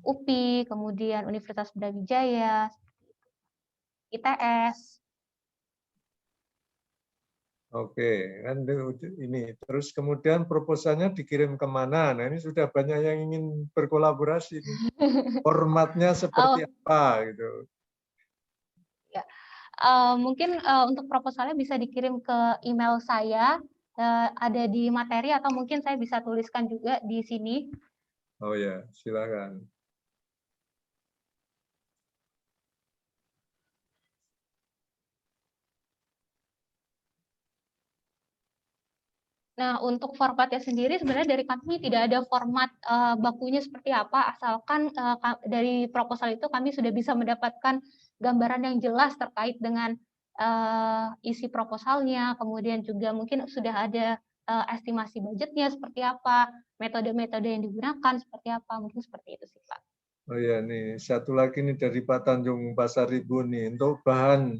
UPI, kemudian Universitas Brawijaya, ITS. Oke, kan ini. Terus kemudian proposalnya dikirim kemana? Nah ini sudah banyak yang ingin berkolaborasi. Formatnya seperti apa gitu? Ya. Mungkin untuk proposalnya bisa dikirim ke email saya, ada di materi atau mungkin saya bisa tuliskan juga di sini. Oh ya, silakan. Nah, untuk formatnya sendiri sebenarnya dari kami tidak ada format bakunya seperti apa, asalkan dari proposal itu kami sudah bisa mendapatkan gambaran yang jelas terkait dengan isi proposalnya, kemudian juga mungkin sudah ada estimasi budgetnya seperti apa, metode-metode yang digunakan seperti apa, mungkin seperti itu sih Pak. Oh ya, nih satu lagi nih dari Pak Tanjung Pasaribu nih, untuk bahan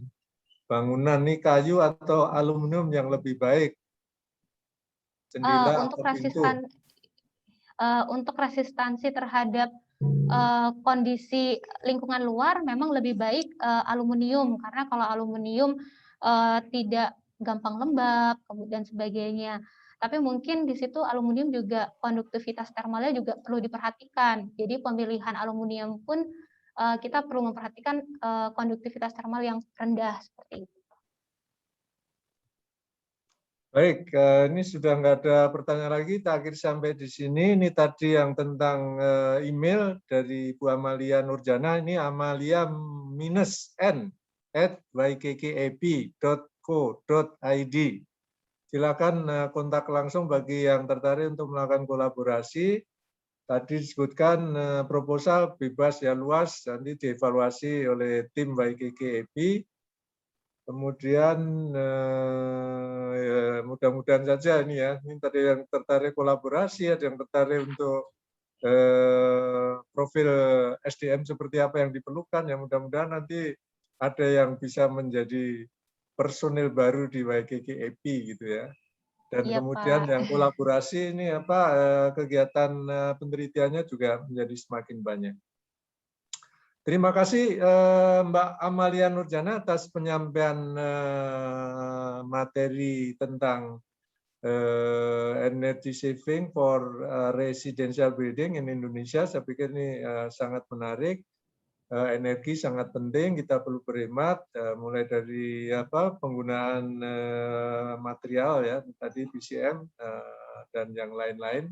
bangunan nih kayu atau aluminium yang lebih baik, jendela atau pintu. Untuk resistansi terhadap kondisi lingkungan luar memang lebih baik aluminium, karena kalau aluminium tidak gampang lembab kemudian sebagainya. Tapi mungkin di situ aluminium juga konduktivitas termalnya juga perlu diperhatikan. Jadi pemilihan aluminium pun kita perlu memperhatikan konduktivitas termal yang rendah seperti itu. Baik, ini sudah nggak ada pertanyaan lagi, kita akhir sampai di sini. Ini tadi yang tentang email dari Bu Amalia Nurjana, ini amalia-n@ykkab.co.id. Silakan kontak langsung bagi yang tertarik untuk melakukan kolaborasi. Tadi disebutkan proposal bebas ya, luas, nanti dievaluasi oleh tim YKKAB. Kemudian ya, mudah-mudahan saja ini ya, ini tadi yang tertarik kolaborasi, ada yang tertarik untuk profil SDM seperti apa yang diperlukan, ya mudah-mudahan nanti ada yang bisa menjadi personil baru di YKKAB gitu ya. Dan Iya, kemudian Pak. yang kolaborasi ini apa kegiatan penelitiannya juga menjadi semakin banyak. Terima kasih Mbak Amalia Nurjana atas penyampaian materi tentang energy saving for residential building in Indonesia. Saya pikir ini sangat menarik. Energi sangat penting, kita perlu berhemat, mulai dari penggunaan material ya, tadi PCM dan yang lain-lain.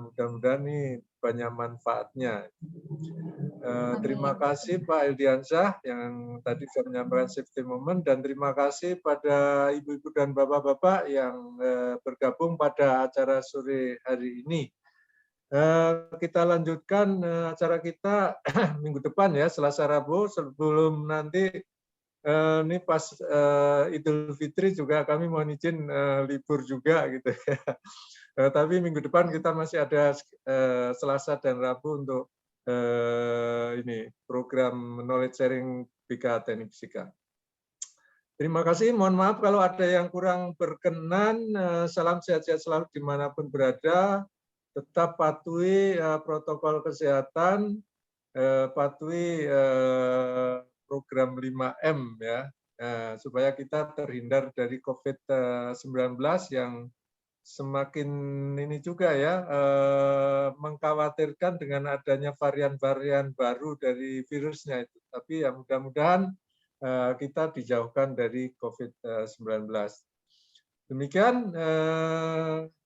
Mudah-mudahan ini banyak manfaatnya. Terima kasih Pak Ildiansyah yang tadi sudah menyampaikan safety moment, dan terima kasih pada ibu-ibu dan bapak-bapak yang bergabung pada acara sore hari ini. Kita lanjutkan acara kita minggu depan ya, Selasa Rabu, sebelum nanti ini pas Idul Fitri juga kami mohon izin libur juga gitu ya. Tapi minggu depan kita masih ada Selasa dan Rabu untuk ini program knowledge sharing BK Teknik Fisika. Terima kasih, mohon maaf kalau ada yang kurang berkenan. Salam sehat-sehat selalu dimanapun berada. Tetap patuhi protokol kesehatan, patuhi program 5M ya, supaya kita terhindar dari COVID-19 yang semakin ini juga ya, mengkhawatirkan dengan adanya varian-varian baru dari virusnya itu. Tapi ya mudah-mudahan kita dijauhkan dari COVID-19. Demikian,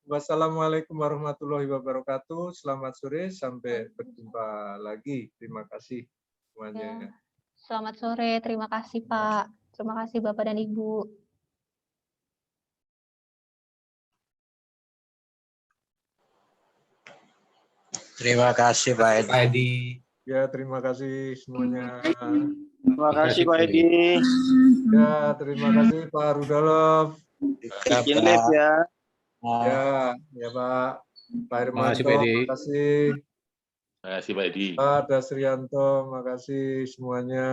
wassalamualaikum warahmatullahi wabarakatuh. Selamat sore, sampai berjumpa lagi. Terima kasih semuanya. Ya. Selamat sore, terima kasih Pak. Terima kasih Bapak dan Ibu. Terima kasih Pak Edi. Ya, terima kasih semuanya. Terima kasih Pak Edi. Ya, terima kasih Pak Rudolf. Bikin live ya. Ya Pak. Pak Hermanto, Terima kasih, Pak Edi. makasih. Terima kasih Pak Edi. Pak Dasrianto, makasih semuanya.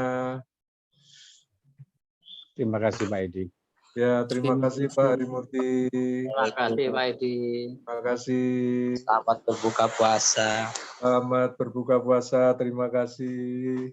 Terima kasih Pak Edi. Ya, terima kasih Pak Harimurti. Terima kasih Pak Edi. Terima kasih. Selamat berbuka puasa. Selamat berbuka puasa. Terima kasih.